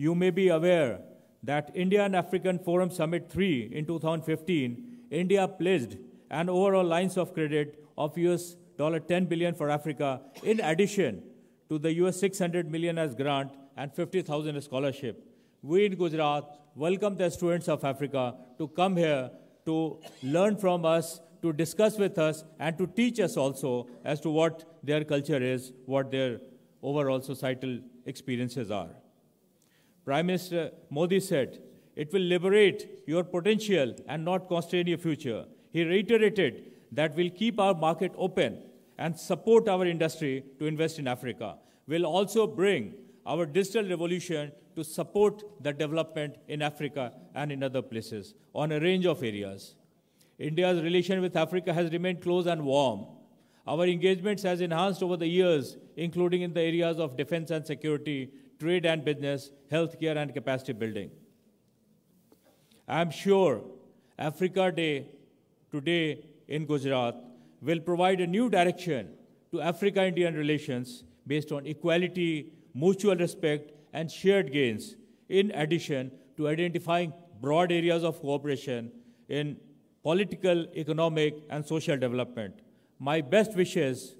You may be aware that India and African Forum Summit 3 in 2015, India pledged an overall lines of credit of US $10 billion for Africa, in addition to the US $600 million as grant and 50,000 as scholarship. We in Gujarat welcome the students of Africa to come here to learn from us, to discuss with us, and to teach us also as to what their culture is, what their overall societal experiences are. Prime Minister Modi said, "It will liberate your potential and not constrain your future." He reiterated that we'll keep our market open and support our industry to invest in Africa. We'll also bring our digital revolution to support the development in Africa and in other places on a range of areas. India's relation with Africa has remained close and warm. Our engagements has enhanced over the years, including in the areas of defense and security, trade and business, healthcare and capacity building. I'm sure Africa Day today in Gujarat will provide a new direction to Africa-Indian relations based on equality, mutual respect, and shared gains, in addition to identifying broad areas of cooperation in political, economic, and social development. My best wishes,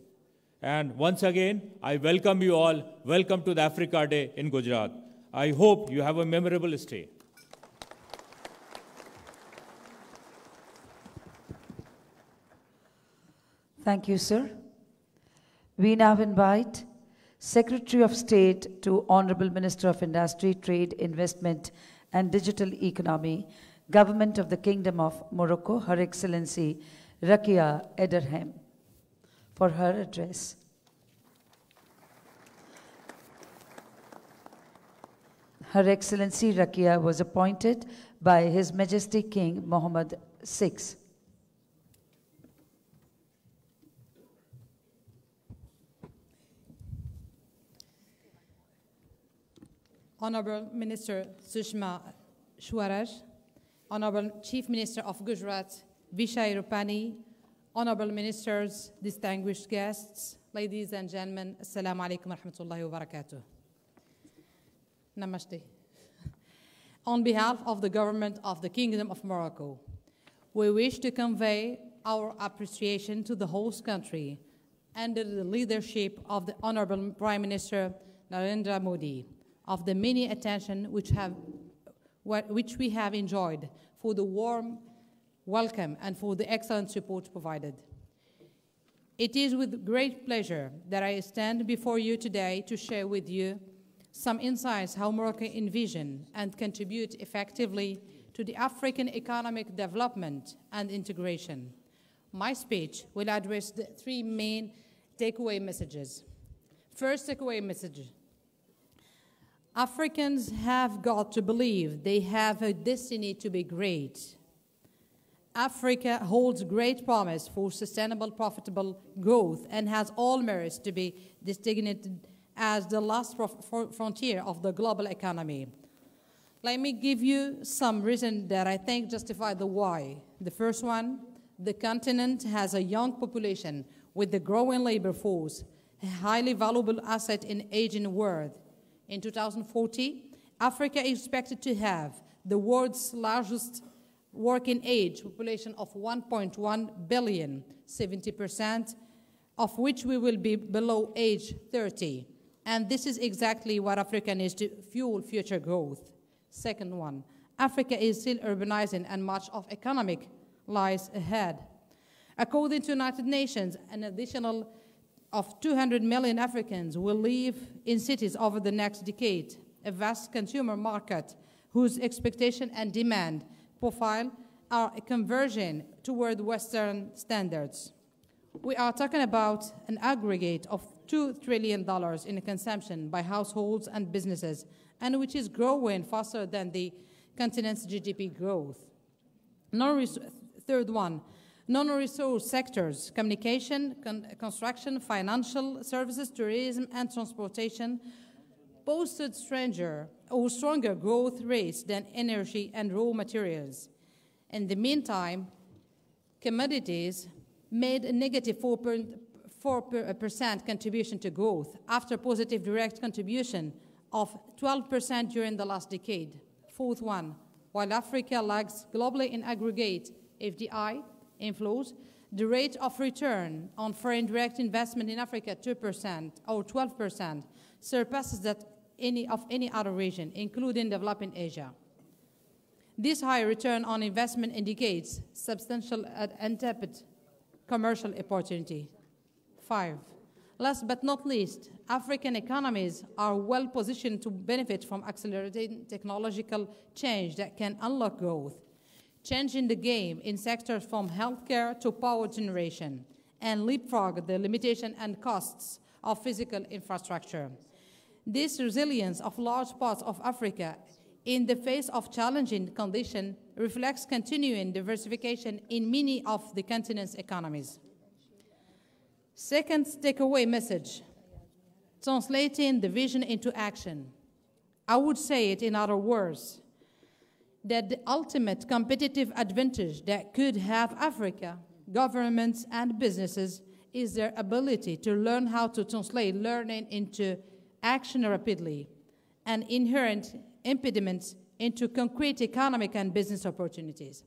and once again, I welcome you all. Welcome to the Africa Day in Gujarat. I hope you have a memorable stay. Thank you, sir. We now invite Secretary of State to Honorable Minister of Industry, Trade, Investment and Digital Economy, Government of the Kingdom of Morocco, Her Excellency Rakia Ederhem, for her address. Her Excellency Rakia was appointed by His Majesty King Mohammed VI. Honorable Minister Sushma Swaraj, Honorable Chief Minister of Gujarat, Vishay Rupani, Honorable Ministers, distinguished guests, ladies and gentlemen, Assalamu alaikum wa rahmatullahi wa barakatuh. Namaste. On behalf of the government of the Kingdom of Morocco, we wish to convey our appreciation to the host country under the leadership of the Honorable Prime Minister Narendra Modi, of the many attention which we have enjoyed, for the warm welcome and for the excellent support provided. It is with great pleasure that I stand before you today to share with you some insights how Morocco envision and contribute effectively to the African economic development and integration. My speech will address the three main takeaway messages. First takeaway message: Africans have got to believe they have a destiny to be great. Africa holds great promise for sustainable, profitable growth and has all merits to be designated as the last frontier of the global economy. Let me give you some reasons that I think justify the why. The first one, the continent has a young population with the growing labor force, a highly valuable asset in an aging world. In 2040, Africa is expected to have the world's largest working age population of 1.1 billion, 70% of which we will be below age 30. And this is exactly what Africa needs to fuel future growth. Second one, Africa is still urbanizing and much of economic lies ahead. According to United Nations, an additional of 200 million Africans will live in cities over the next decade, a vast consumer market whose expectation and demand profile are a conversion toward Western standards. We are talking about an aggregate of $2 trillion in consumption by households and businesses, and which is growing faster than the continent's GDP growth. Third one, non-resource sectors, communication, construction, financial services, tourism, and transportation posted stronger growth rates than energy and raw materials. In the meantime, commodities made a negative 4% contribution to growth after positive direct contribution of 12% during the last decade. Fourth one, while Africa lags globally in aggregate FDI inflows, the rate of return on foreign direct investment in Africa, 2% or 12%, surpasses that of any other region, including developing Asia. This high return on investment indicates substantial and untapped commercial opportunity. 5. Last but not least, African economies are well positioned to benefit from accelerating technological change that can unlock growth, changing the game in sectors from healthcare to power generation, and leapfrog the limitation and costs of physical infrastructure. This resilience of large parts of Africa in the face of challenging conditions reflects continuing diversification in many of the continent's economies. Second takeaway message, translating the vision into action. I would say it in other words, that the ultimate competitive advantage that could have Africa, governments and businesses, is their ability to learn how to translate learning into action rapidly, and inherent impediments into concrete economic and business opportunities.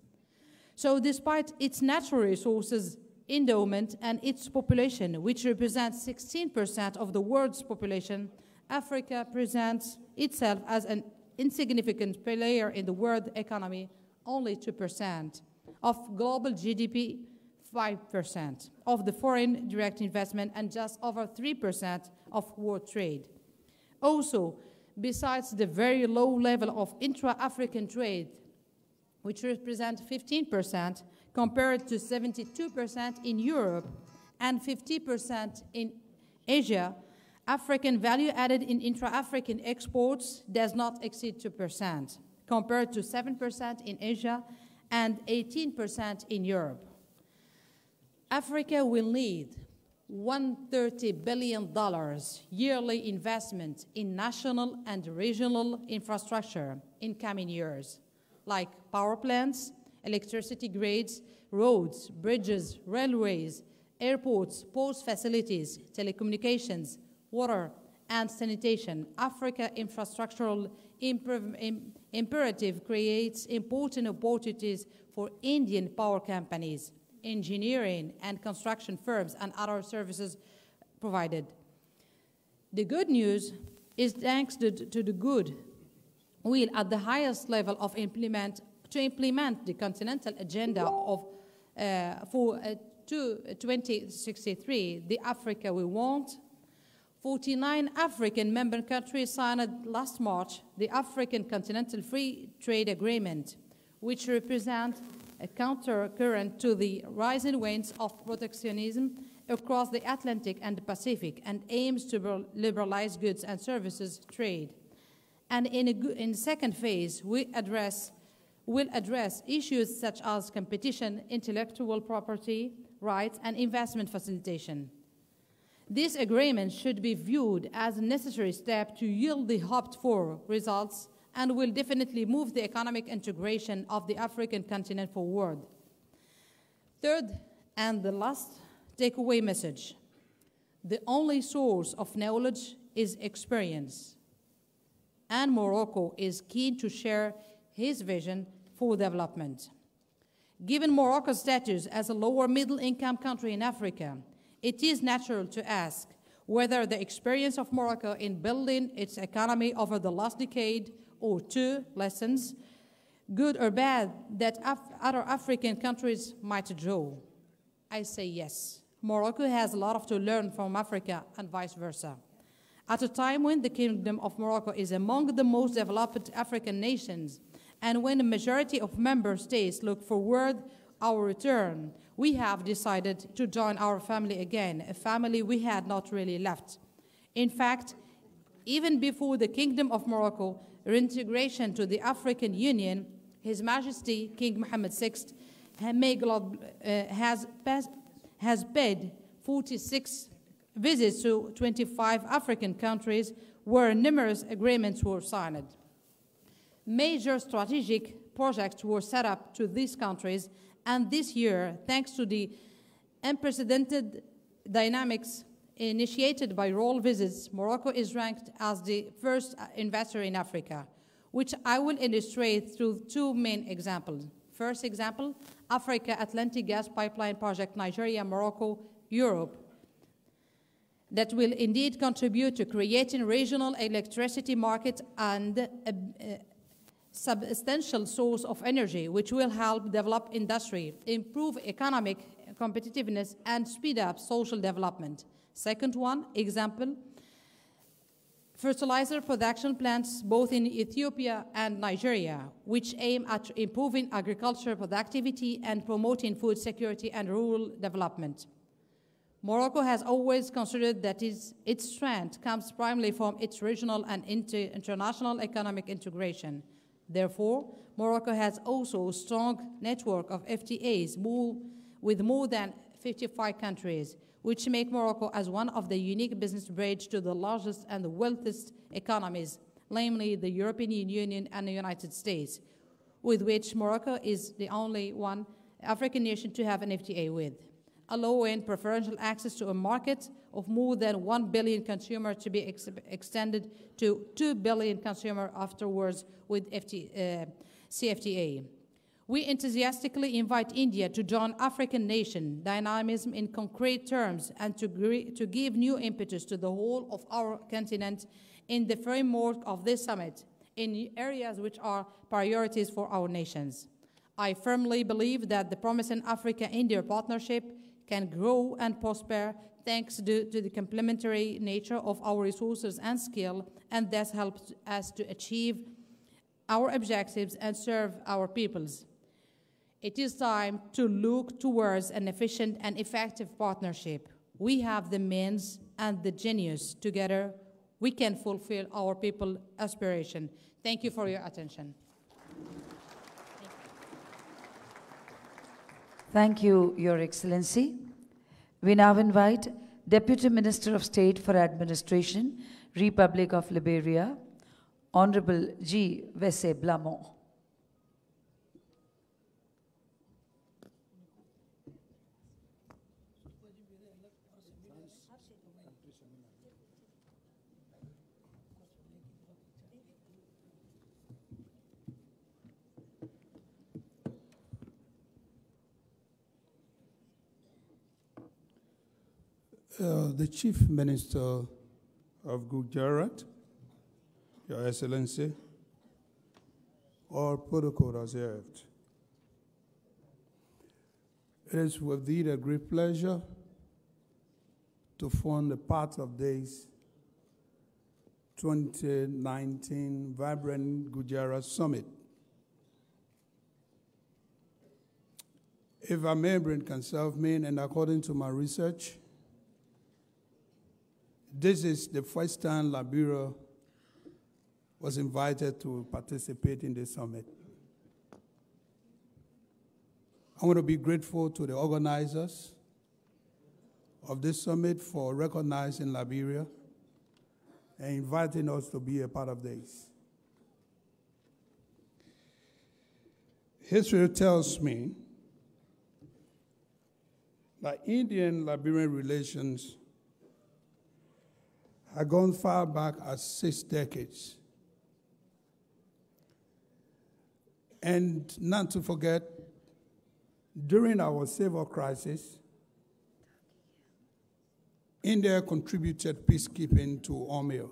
So despite its natural resources, endowment, and its population, which represents 16% of the world's population, Africa presents itself as an insignificant player in the world economy, only 2%, of global GDP, 5%, of the foreign direct investment, and just over 3% of world trade. Also, besides the very low level of intra-African trade, which represents 15%, compared to 72% in Europe and 50% in Asia, African value added in intra-African exports does not exceed 2%, compared to 7% in Asia and 18% in Europe. Africa will need $130 billion yearly investment in national and regional infrastructure in coming years, like power plants, electricity grids, roads, bridges, railways, airports, post facilities, telecommunications, water, and sanitation. Africa infrastructural imperative creates important opportunities for Indian power companies, engineering and construction firms, and other services provided. The good news is thanks to the good will at the highest level of implement the continental agenda of for 2063, the Africa we want. 49 African member countries signed last March the African Continental Free Trade Agreement, which represents a counter-current to the rising winds of protectionism across the Atlantic and the Pacific, and aims to liberalize goods and services trade. And in the second phase, will address issues such as competition, intellectual property rights, and investment facilitation. This agreement should be viewed as a necessary step to yield the hoped-for results, and will definitely move the economic integration of the African continent forward. Third, and the last takeaway message, the only source of knowledge is experience, and Morocco is keen to share his vision for development. Given Morocco's status as a lower middle-income country in Africa, it is natural to ask whether the experience of Morocco in building its economy over the last decade or two lessons, good or bad, that other African countries might draw. I say yes. Morocco has a lot to learn from Africa and vice versa. At a time when the Kingdom of Morocco is among the most developed African nations, and when the majority of member states look forward our return, we have decided to join our family again, a family we had not really left. In fact, even before the Kingdom of Morocco reintegration to the African Union, His Majesty King Mohammed VI has paid 46 visits to 25 African countries where numerous agreements were signed. Major strategic projects were set up to these countries, and this year, thanks to the unprecedented dynamics initiated by roll visits, Morocco is ranked as the first investor in Africa, which I will illustrate through two main examples. First example, Africa Atlantic Gas Pipeline Project, Nigeria, Morocco, Europe, that will indeed contribute to creating regional electricity market and a substantial source of energy, which will help develop industry, improve economic competitiveness, and speed up social development. Second one, example, fertilizer production plants both in Ethiopia and Nigeria, which aim at improving agricultural productivity and promoting food security and rural development. Morocco has always considered that its strength comes primarily from its regional and international economic integration. Therefore, Morocco has also a strong network of FTAs with more than 55 countries, which make Morocco as one of the unique business bridge to the largest and the wealthiest economies, namely the European Union and the United States, with which Morocco is the only one African nation to have an FTA with, allowing preferential access to a market of more than 1 billion consumers to be extended to 2 billion consumers afterwards with CFTA. We enthusiastically invite India to join African nation dynamism in concrete terms and to give new impetus to the whole of our continent in the framework of this summit in areas which are priorities for our nations. I firmly believe that the promising Africa-India partnership can grow and prosper thanks to the complementary nature of our resources and skill, and thus helps us to achieve our objectives and serve our peoples. It is time to look towards an efficient and effective partnership. We have the means and the genius. Together, we can fulfill our people's aspiration. Thank you for your attention. Thank you, Your Excellency. We now invite Deputy Minister of State for Administration, Republic of Liberia, Honorable G. Wesse Blamont. The Chief Minister of Gujarat, Your Excellency, all protocol observed. It is with thee a great pleasure to form the part of this 2019 Vibrant Gujarat Summit. If a member can serve me, and according to my research, this is the first time Liberia was invited to participate in this summit. I want to be grateful to the organizers of this summit for recognizing Liberia and inviting us to be a part of this. History tells me that Indian-Liberian relations have gone far back as 6 decades. And not to forget, during our civil crisis, India contributed peacekeeping to UNMIL,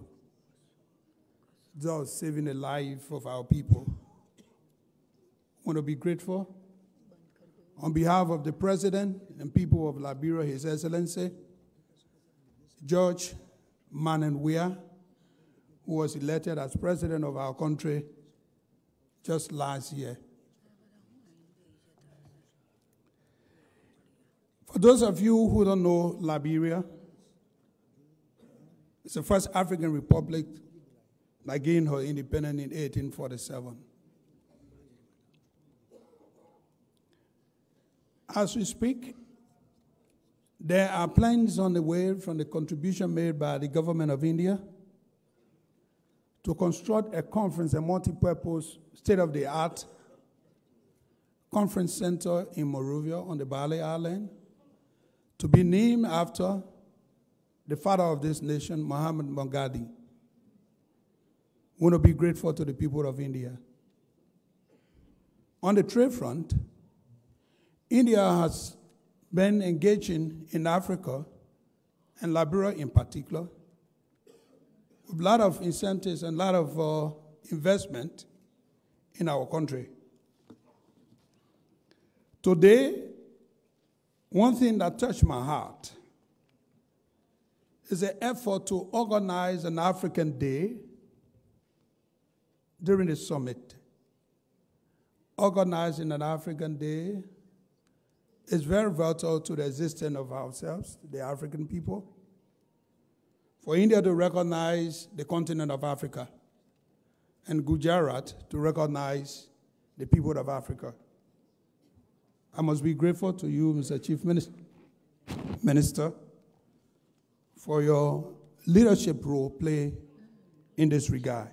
thus saving the life of our people. I want to be grateful on behalf of the President and people of Liberia, His Excellency, George Manenwea, who was elected as president of our country just last year. For those of you who don't know Liberia, it's the first African republic that gained her independence in 1847. As we speak, there are plans on the way from the contribution made by the government of India to construct a conference, a multi-purpose, state-of-the-art conference center in Monrovia on the Bali Island to be named after the father of this nation, Muhammad Mangadi. We want to be grateful to the people of India. On the trade front, India has been engaging in Africa, and Liberia in particular, with a lot of incentives and a lot of investment in our country. Today, one thing that touched my heart is the effort to organize an African Day during the summit. Organizing an African Day is very vital to the existence of ourselves, the African people. For India to recognize the continent of Africa, and Gujarat to recognize the people of Africa. I must be grateful to you, Mr. Chief Minister, for your leadership role played in this regard.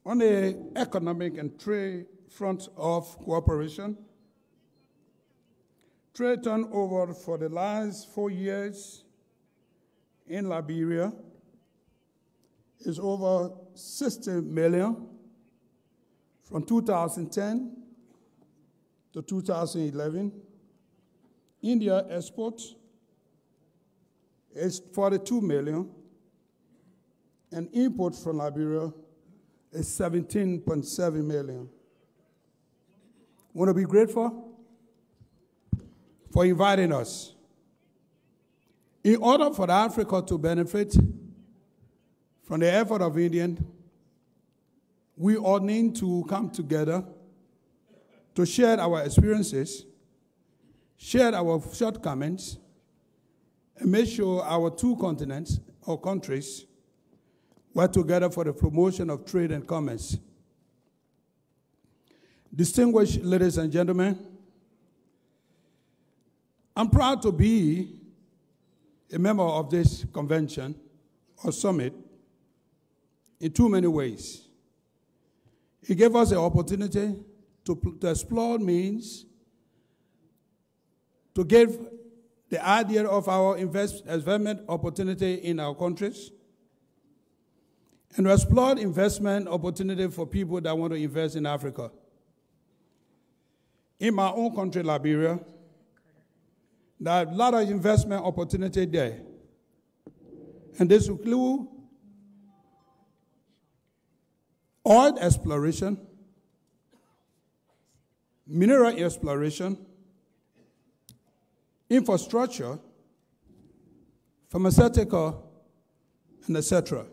On the economic and trade front of cooperation, trade turnover for the last 4 years in Liberia is over 60 million from 2010 to 2011. India exports is 42 million, and imports from Liberia is 17.7 million. Want to be grateful for inviting us. In order for Africa to benefit from the effort of India, we all need to come together to share our experiences, share our shortcomings, and make sure our two continents or countries work together for the promotion of trade and commerce. Distinguished ladies and gentlemen, I'm proud to be a member of this convention or summit in too many ways. It gave us the opportunity to explore means to give the idea of our investment opportunity in our countries, and to explore investment opportunity for people that want to invest in Africa. In my own country, Liberia, there are a lot of investment opportunity there. And this include oil exploration, mineral exploration, infrastructure, pharmaceutical, and etc.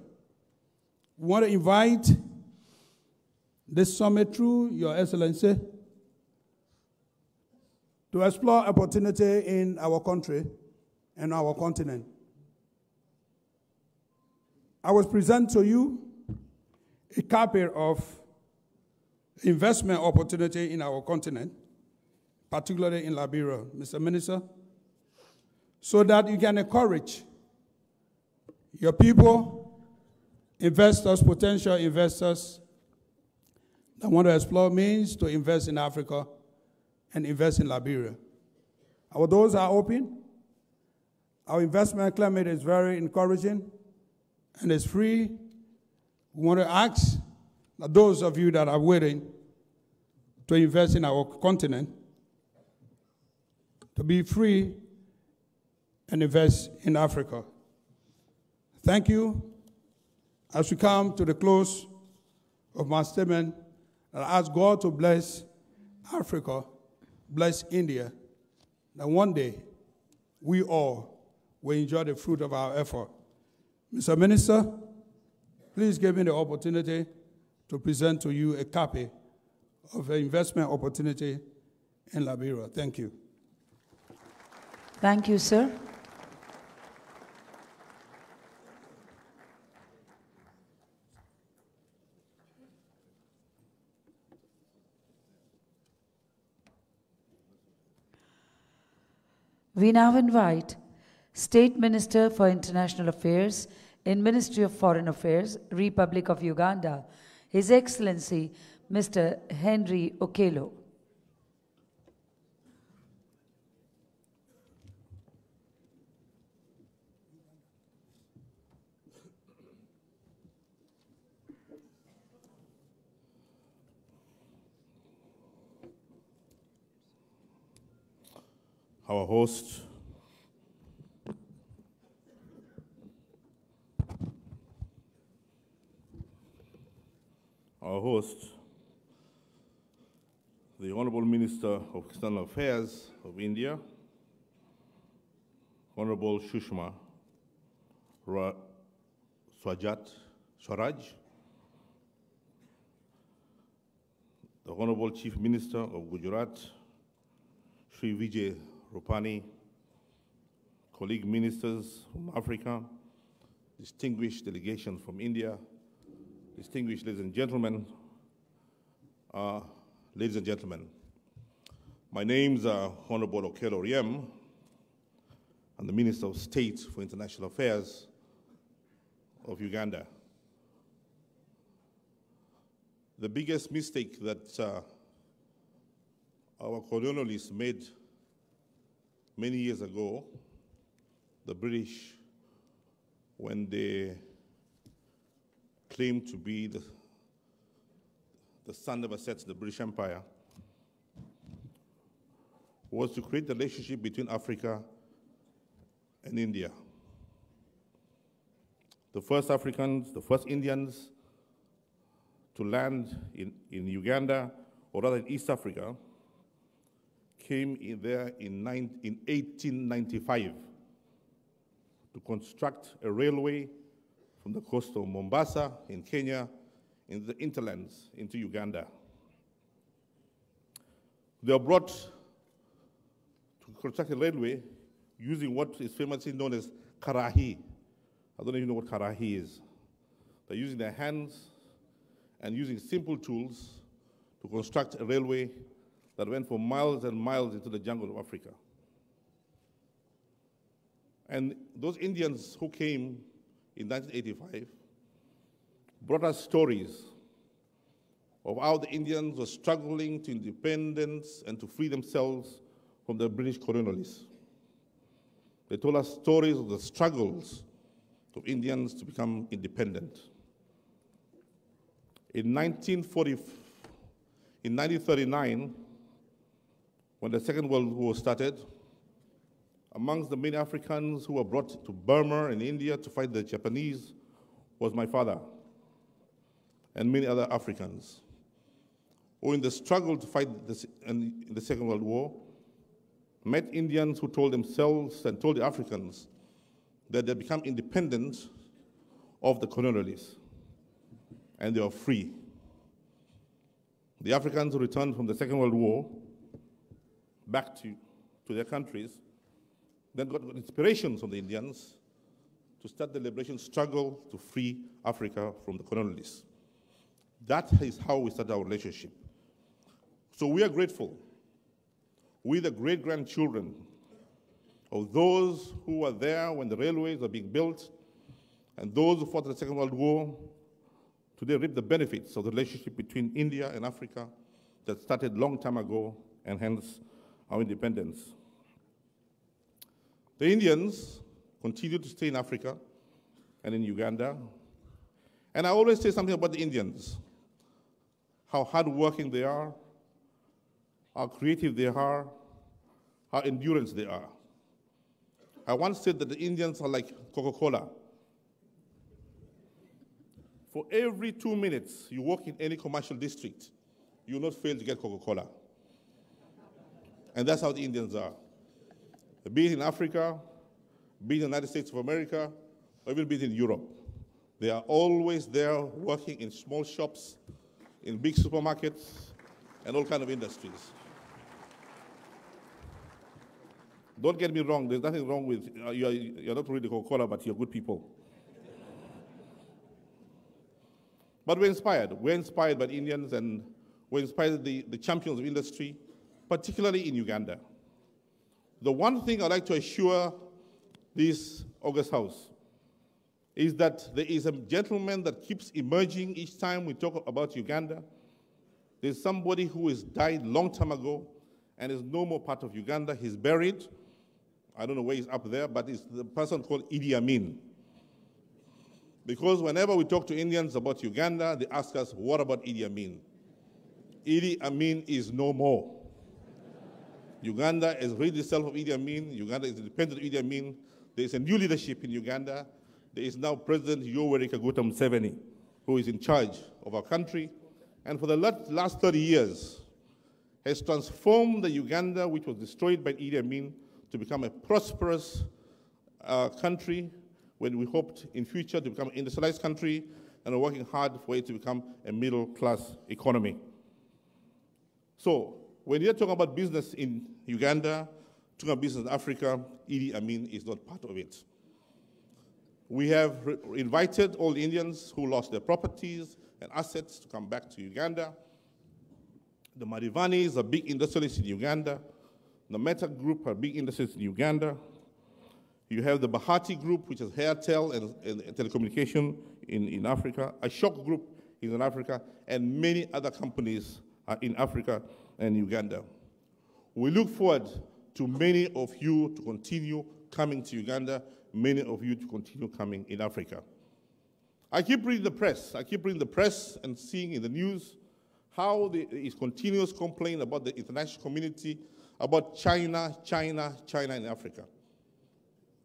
We want to invite this summit through Your Excellency to explore opportunity in our country and our continent. I will present to you a copy of investment opportunity in our continent, particularly in Liberia, Mr. Minister, so that you can encourage your people, investors, potential investors that want to explore means to invest in Africa and invest in Liberia. Our doors are open. Our investment climate is very encouraging and it's free. We want to ask that those of you that are willing to invest in our continent to be free and invest in Africa. Thank you. As we come to the close of my statement, I ask God to bless Africa, bless India, that one day we all will enjoy the fruit of our effort. Mr. Minister, please give me the opportunity to present to you a copy of an investment opportunity in Liberia. Thank you. Thank you, sir. We now invite State Minister for International Affairs in Ministry of Foreign Affairs, Republic of Uganda, His Excellency Mr. Henry Okello. our host, the Honorable Minister of External Affairs of India, Honorable Sushma Swaraj, the Honorable Chief Minister of Gujarat, Sri Vijay Rupani, colleague ministers from Africa, distinguished delegations from India, distinguished ladies and gentlemen, my name is Honorable Okello Oryem. I'm the Minister of State for International Affairs of Uganda. The biggest mistake that our colonialists made many years ago, the British, when they claimed to be the sun never sets in the British Empire, was to create the relationship between Africa and India. The first Africans, the first Indians to land in Uganda, or rather in East Africa, came in there in 1895 to construct a railway from the coast of Mombasa in Kenya into the hinterlands, into Uganda. They were brought to construct a railway using what is famously known as karahi. I don't even know what karahi is. They're using their hands and using simple tools to construct a railway that went for miles and miles into the jungle of Africa. And those Indians who came in 1985 brought us stories of how the Indians were struggling to independence and to free themselves from the British colonialists. They told us stories of the struggles of Indians to become independent. In 1939, when the Second World War started, amongst the many Africans who were brought to Burma and India to fight the Japanese was my father and many other Africans who, in the struggle to fight in the Second World War, met Indians who told themselves and told the Africans that they become independent of the colonialists and they are free. The Africans who returned from the Second World War back to their countries then got inspiration from the Indians to start the liberation struggle to free Africa from the colonialists. That is how we started our relationship. So we are grateful. We, the great-grandchildren of those who were there when the railways were being built and those who fought in the Second World War, today reap the benefits of the relationship between India and Africa that started a long time ago, and hence our independence. The Indians continue to stay in Africa and in Uganda. And I always say something about the Indians, how hardworking they are, how creative they are, how endurance they are. I once said that the Indians are like Coca-Cola. For every 2 minutes you walk in any commercial district, you will not fail to get Coca-Cola. And that's how the Indians are. Be it in Africa, be it in the United States of America, or even be it in Europe. They are always there working in small shops, in big supermarkets, and all kinds of industries. Don't get me wrong, there's nothing wrong with, you're not really Coca-Cola, but you're good people. But we're inspired. We're inspired by the Indians, and we're inspired by the champions of industry, particularly in Uganda. The one thing I'd like to assure this August House is that there is a gentleman that keeps emerging each time we talk about Uganda. There's somebody who has died a long time ago and is no more part of Uganda. He's buried. I don't know where he's up there, but it's the person called Idi Amin. Because whenever we talk to Indians about Uganda, they ask us, what about Idi Amin? Idi Amin is no more. Uganda has raised itself of Idi Amin. Uganda is independent of Idi Amin. There is a new leadership in Uganda. There is now President Yoweri Kaguta Museveni, who is in charge of our country, and for the last 30 years has transformed the Uganda, which was destroyed by Idi Amin, to become a prosperous country, when we hoped in future to become an industrialized country, and are working hard for it to become a middle-class economy. So, when you're talking about business in Uganda, talking about business in Africa, Idi Amin is not part of it. We have invited all Indians who lost their properties and assets to come back to Uganda. The Marivanis are big industrialists in Uganda. The Meta Group are big industrialists in Uganda. You have the Bahati Group, which is Airtel and telecommunication in Africa. Ashok Group is in Africa, and many other companies are in Africa and Uganda. We look forward to many of you to continue coming to Uganda, many of you to continue coming in Africa. I keep reading the press. I keep reading the press and seeing in the news how there is continuous complaint about the international community, about China in Africa.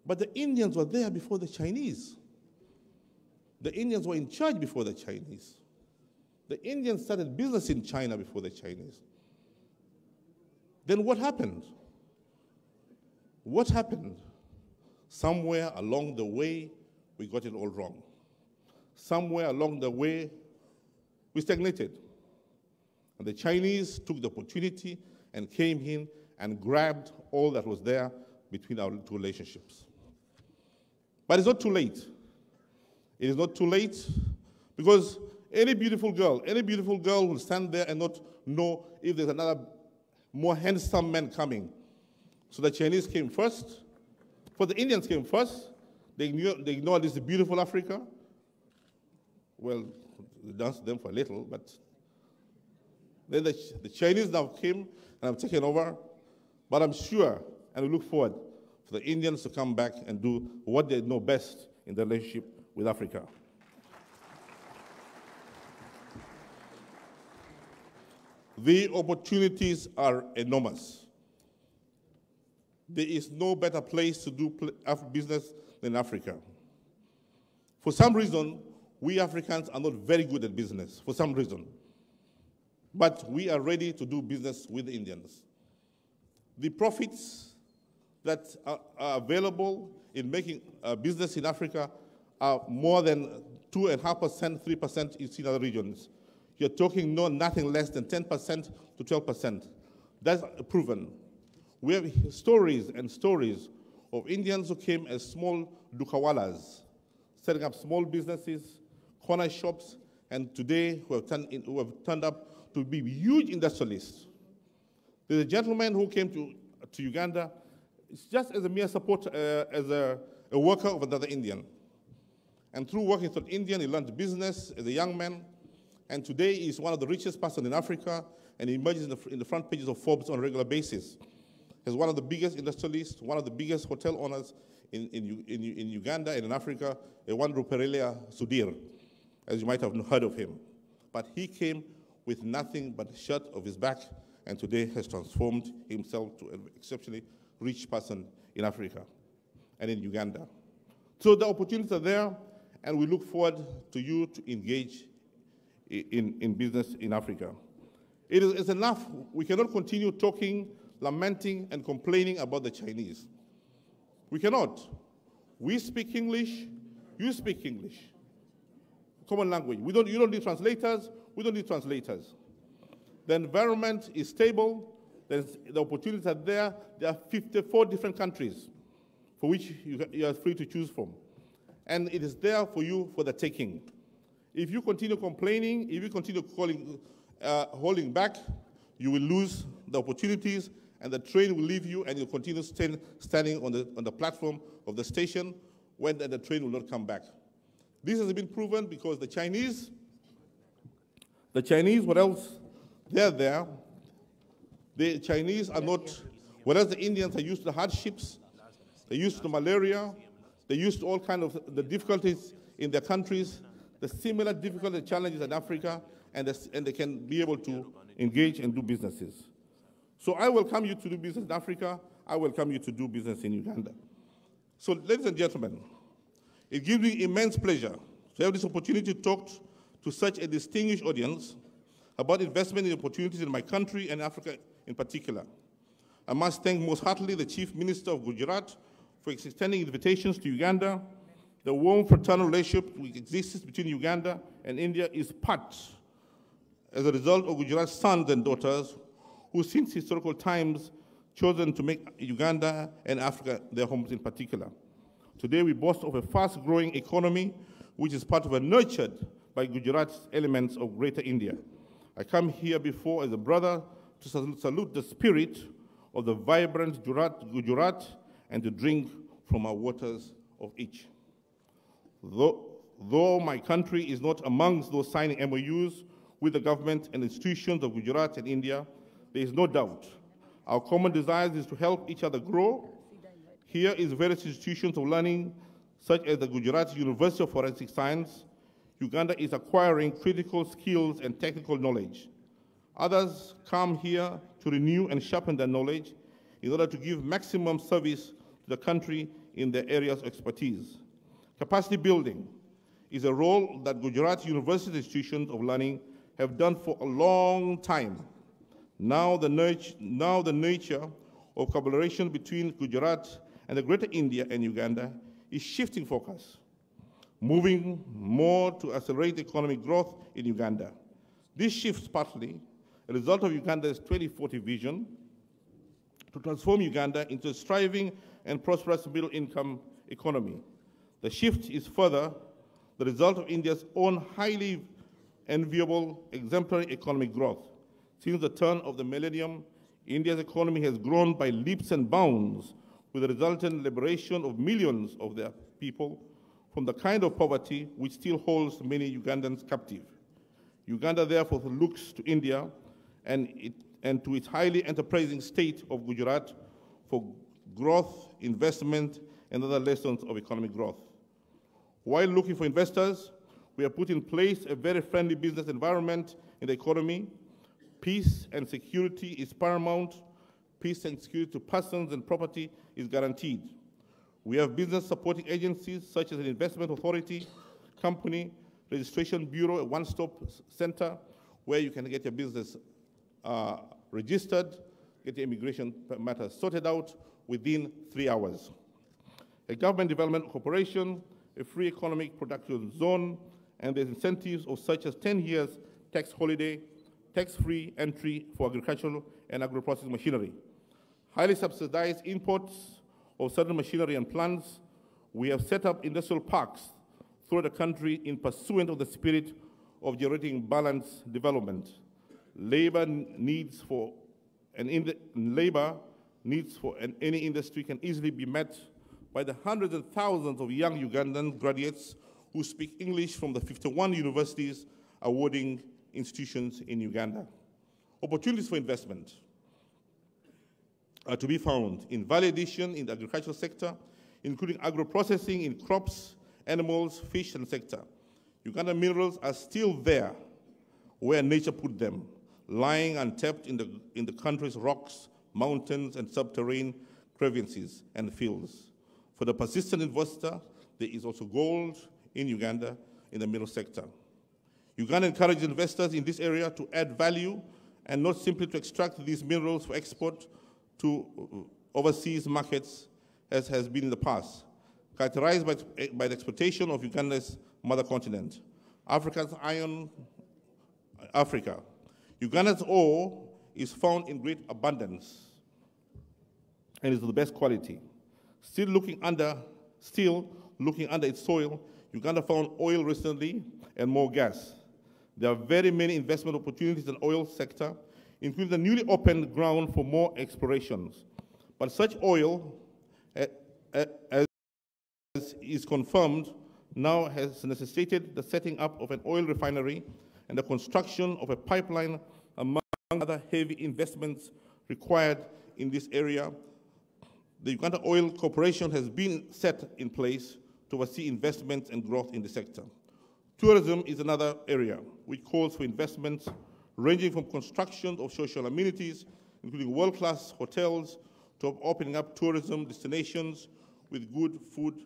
But the Indians were there before the Chinese. The Indians were in charge before the Chinese. The Indians started business in China before the Chinese. Then what happened? What happened? Somewhere along the way, we got it all wrong. Somewhere along the way, we stagnated. And the Chinese took the opportunity and came in and grabbed all that was there between our two relationships. But it's not too late. It is not too late, because any beautiful girl will stand there and not know if there's another more handsome man coming. So the Chinese came first. For the Indians came first. They ignored this beautiful Africa. Well, we danced them for a little, but then the Chinese now came and have taken over. But I'm sure, and we look forward for the Indians to come back and do what they know best in the relationship with Africa. The opportunities are enormous. There is no better place to do business than Africa. For some reason, we Africans are not very good at business, for some reason. But we are ready to do business with the Indians. The profits that are available in making business in Africa are more than 2.5%, 3% in other regions. You're talking nothing less than 10% to 12%. That's proven. We have stories and stories of Indians who came as small dukawalas, setting up small businesses, corner shops, and today who have turned up to be huge industrialists. There's a gentleman who came to Uganda just as a mere support, as a worker of another Indian. And through working with an Indian, he learned business as a young man. And today he's one of the richest person in Africa, and he emerges in the front pages of Forbes on a regular basis. He's one of the biggest industrialists, one of the biggest hotel owners in Uganda and in Africa, one Ruperelia Sudhir, as you might have heard of him. But he came with nothing but a shirt of his back, and today has transformed himself to an exceptionally rich person in Africa and in Uganda. So the opportunities are there, and we look forward to you to engage in business in Africa. It's enough. We cannot continue talking, lamenting, and complaining about the Chinese. We cannot. We speak English, you speak English. Common language. You don't need translators, we don't need translators. The environment is stable, the opportunities are there. There are 54 different countries for which you are free to choose from. And it is there for you for the taking. If you continue complaining, if you continue holding back, you will lose the opportunities, and the train will leave you, and you'll continue standing on the platform of the station when the train will not come back. This has been proven because the Chinese, what else? They're there. The Chinese are not, whereas the Indians are used to the hardships, they're used to the malaria, they're used to all kinds of the difficulties in their countries, the similar difficult challenges in Africa, and they can be able to engage and do businesses. So I welcome you to do business in Africa. I welcome you to do business in Uganda. So, ladies and gentlemen, it gives me immense pleasure to have this opportunity to talk to such a distinguished audience about investment in opportunities in my country and Africa in particular. I must thank most heartily the Chief Minister of Gujarat for extending invitations to Uganda. The warm fraternal relationship which exists between Uganda and India is part as a result of Gujarat's sons and daughters who since historical times chosen to make Uganda and Africa their homes in particular. Today we boast of a fast-growing economy which is part of a nurtured by Gujarat's elements of Greater India. I come here before as a brother to salute the spirit of the vibrant Gujarat and to drink from our waters of each. Though my country is not amongst those signing MOUs with the government and institutions of Gujarat and India, there is no doubt our common desire is to help each other grow. Here is various institutions of learning, such as the Gujarat University of Forensic Science. Uganda is acquiring critical skills and technical knowledge. Others come here to renew and sharpen their knowledge in order to give maximum service to the country in their areas of expertise. Capacity building is a role that Gujarat University institutions of learning have done for a long time. Now the nature of collaboration between Gujarat and the Greater India and Uganda is shifting focus, moving more to accelerate economic growth in Uganda. This shift is partly a result of Uganda's 2040 vision to transform Uganda into a thriving and prosperous middle-income economy. The shift is further the result of India's own highly enviable exemplary economic growth. Since the turn of the millennium, India's economy has grown by leaps and bounds with the resultant liberation of millions of their people from the kind of poverty which still holds many Ugandans captive. Uganda therefore looks to India and to its highly enterprising state of Gujarat for growth, investment, and other lessons of economic growth. While looking for investors, we have put in place a very friendly business environment in the economy. Peace and security is paramount. Peace and security to persons and property is guaranteed. We have business supporting agencies such as an investment authority, company, registration bureau, a one-stop center where you can get your business registered, get your immigration matters sorted out within 3 hours. A government development corporation, a free economic production zone, and there's incentives of such as 10 years tax holiday, tax-free entry for agricultural and agro-processing machinery. Highly subsidized imports of certain machinery and plants. We have set up industrial parks throughout the country in pursuant of the spirit of generating balanced development. Labor needs for any industry can easily be met by the hundreds and thousands of young Ugandan graduates who speak English from the 51 universities awarding institutions in Uganda. Opportunities for investment are to be found in value addition in the agricultural sector, including agro-processing in crops, animals, fish, and sector. Uganda minerals are still there where nature put them, lying untapped in the country's rocks, mountains, and subterranean crevices and fields. For the persistent investor, there is also gold in Uganda in the mineral sector. Uganda encourages investors in this area to add value and not simply to extract these minerals for export to overseas markets as has been in the past, characterized by the exploitation of Uganda's mother continent. Africa's iron, Africa. Uganda's ore is found in great abundance and is of the best quality. Still looking under its soil, Uganda found oil recently and more gas. There are very many investment opportunities in the oil sector, including the newly opened ground for more explorations. But such oil, as is confirmed, now has necessitated the setting up of an oil refinery and the construction of a pipeline, among other heavy investments required in this area. The Uganda Oil Corporation has been set in place to oversee investments and growth in the sector. Tourism is another area which calls for investments ranging from construction of social amenities, including world-class hotels, to opening up tourism destinations with good food,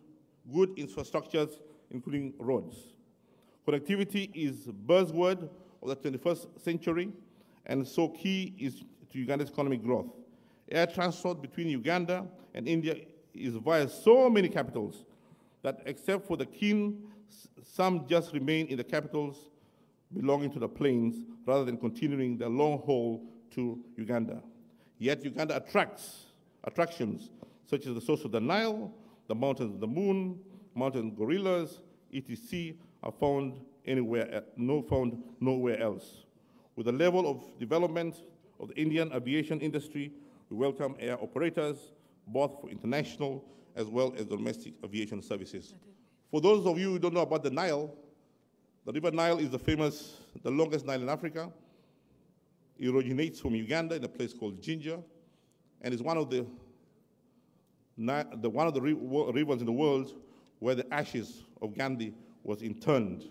good infrastructures, including roads. Connectivity is a buzzword of the 21st century, and so key is to Uganda's economic growth. Air transport between Uganda and India is via so many capitals that except for the king, some just remain in the capitals belonging to the plains rather than continuing their long haul to Uganda. Yet Uganda attractions such as the source of the Nile, the mountains of the moon, mountain gorillas, etc. are found nowhere else. With the level of development of the Indian aviation industry, we welcome air operators, both for international as well as domestic aviation services. For those of you who don't know about the Nile, the River Nile is the longest Nile in Africa. It originates from Uganda in a place called Jinja, and is one of the rivers in the world where the ashes of Gandhi was interned.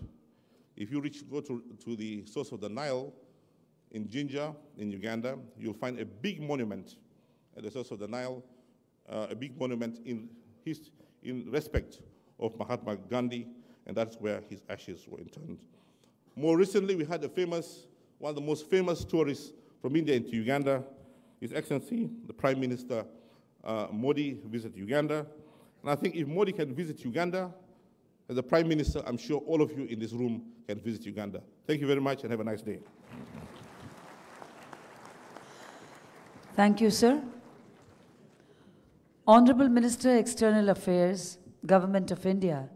If you go to the source of the Nile in Jinja, in Uganda, you'll find a big monument at the source of the Nile, a big monument in respect of Mahatma Gandhi, and that's where his ashes were interned. More recently, we had one of the most famous tourists from India into Uganda, His Excellency, the Prime Minister Modi, visit Uganda. And I think if Modi can visit Uganda, as the Prime Minister, I'm sure all of you in this room can visit Uganda. Thank you very much and have a nice day. Thank you, sir. Honorable Minister, External Affairs, Government of India,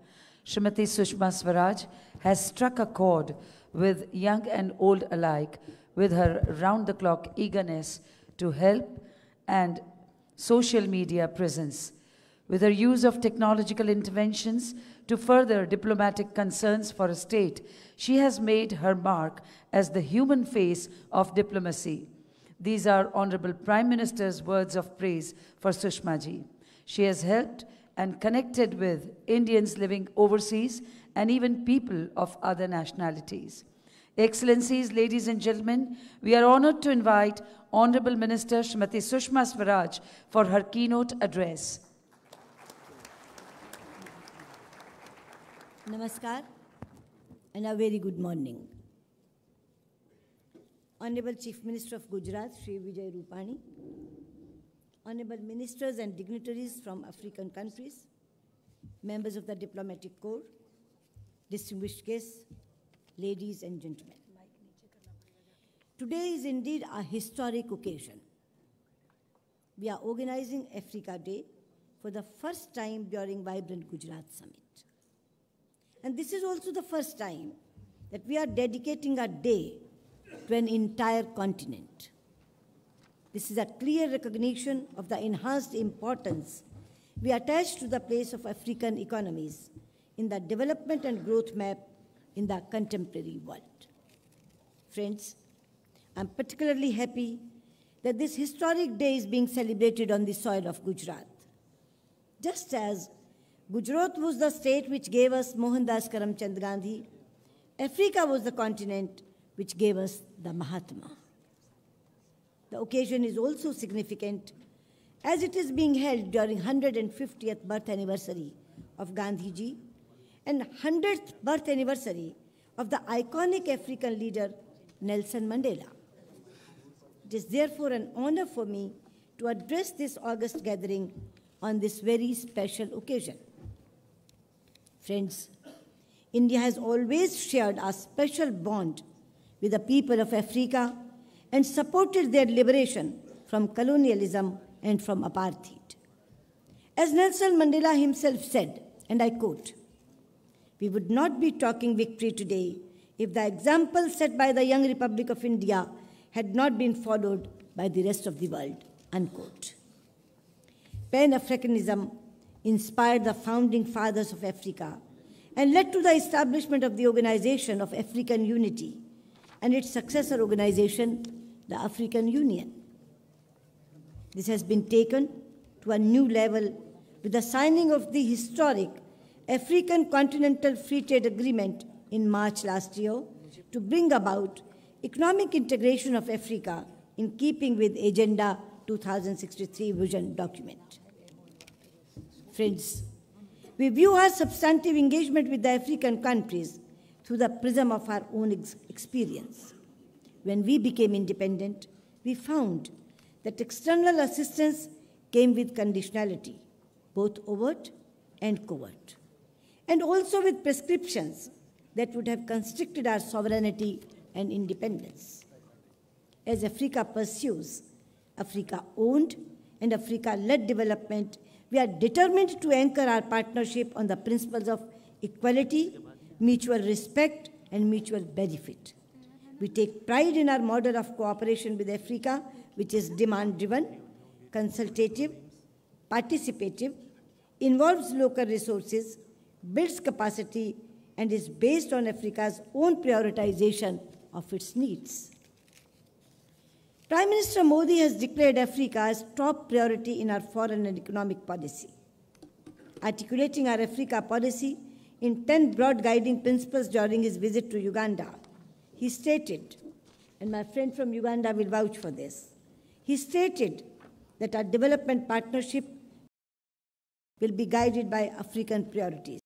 Srimati Sushma Swaraj has struck a chord with young and old alike with her round-the-clock eagerness to help and social media presence. With her use of technological interventions to further diplomatic concerns for a state, she has made her mark as the human face of diplomacy. These are Honorable Prime Minister's words of praise for Sushma ji. She has helped and connected with Indians living overseas and even people of other nationalities. Excellencies, ladies and gentlemen, we are honored to invite Honorable Minister Srimati Sushma Swaraj for her keynote address. Namaskar and a very good morning. Honorable Chief Minister of Gujarat, Shri Vijay Rupani, Honorable Ministers and dignitaries from African countries, members of the Diplomatic Corps, distinguished guests, ladies and gentlemen. Today is indeed a historic occasion. We are organizing Africa Day for the first time during Vibrant Gujarat Summit. And this is also the first time that we are dedicating a day to an entire continent. This is a clear recognition of the enhanced importance we attach to the place of African economies in the development and growth map in the contemporary world. Friends, I'm particularly happy that this historic day is being celebrated on the soil of Gujarat. Just as Gujarat was the state which gave us Mohandas Karamchand Gandhi, Africa was the continent which gave us the Mahatma. The occasion is also significant as it is being held during 150th birth anniversary of Gandhi ji and 100th birth anniversary of the iconic African leader Nelson Mandela. It is therefore an honor for me to address this august gathering on this very special occasion. Friends, India has always shared a special bond with the people of Africa and supported their liberation from colonialism and from apartheid. As Nelson Mandela himself said, and I quote, "We would not be talking victory today if the example set by the young Republic of India had not been followed by the rest of the world," unquote. Pan-Africanism inspired the founding fathers of Africa and led to the establishment of the Organization of African Unity and its successor organization, the African Union. This has been taken to a new level with the signing of the historic African Continental Free Trade Agreement in March last year to bring about economic integration of Africa in keeping with Agenda 2063 vision document. Friends, we view our substantive engagement with the African countries through the prism of our own experience. When we became independent, we found that external assistance came with conditionality, both overt and covert, and also with prescriptions that would have constricted our sovereignty and independence. As Africa pursues Africa-owned and Africa-led development, we are determined to anchor our partnership on the principles of equality, mutual respect, and mutual benefit. We take pride in our model of cooperation with Africa, which is demand-driven, consultative, participative, involves local resources, builds capacity, and is based on Africa's own prioritization of its needs. Prime Minister Modi has declared Africa as top priority in our foreign and economic policy. Articulating our Africa policy in 10 broad guiding principles during his visit to Uganda, he stated, and my friend from Uganda will vouch for this, he stated that our development partnership will be guided by African priorities.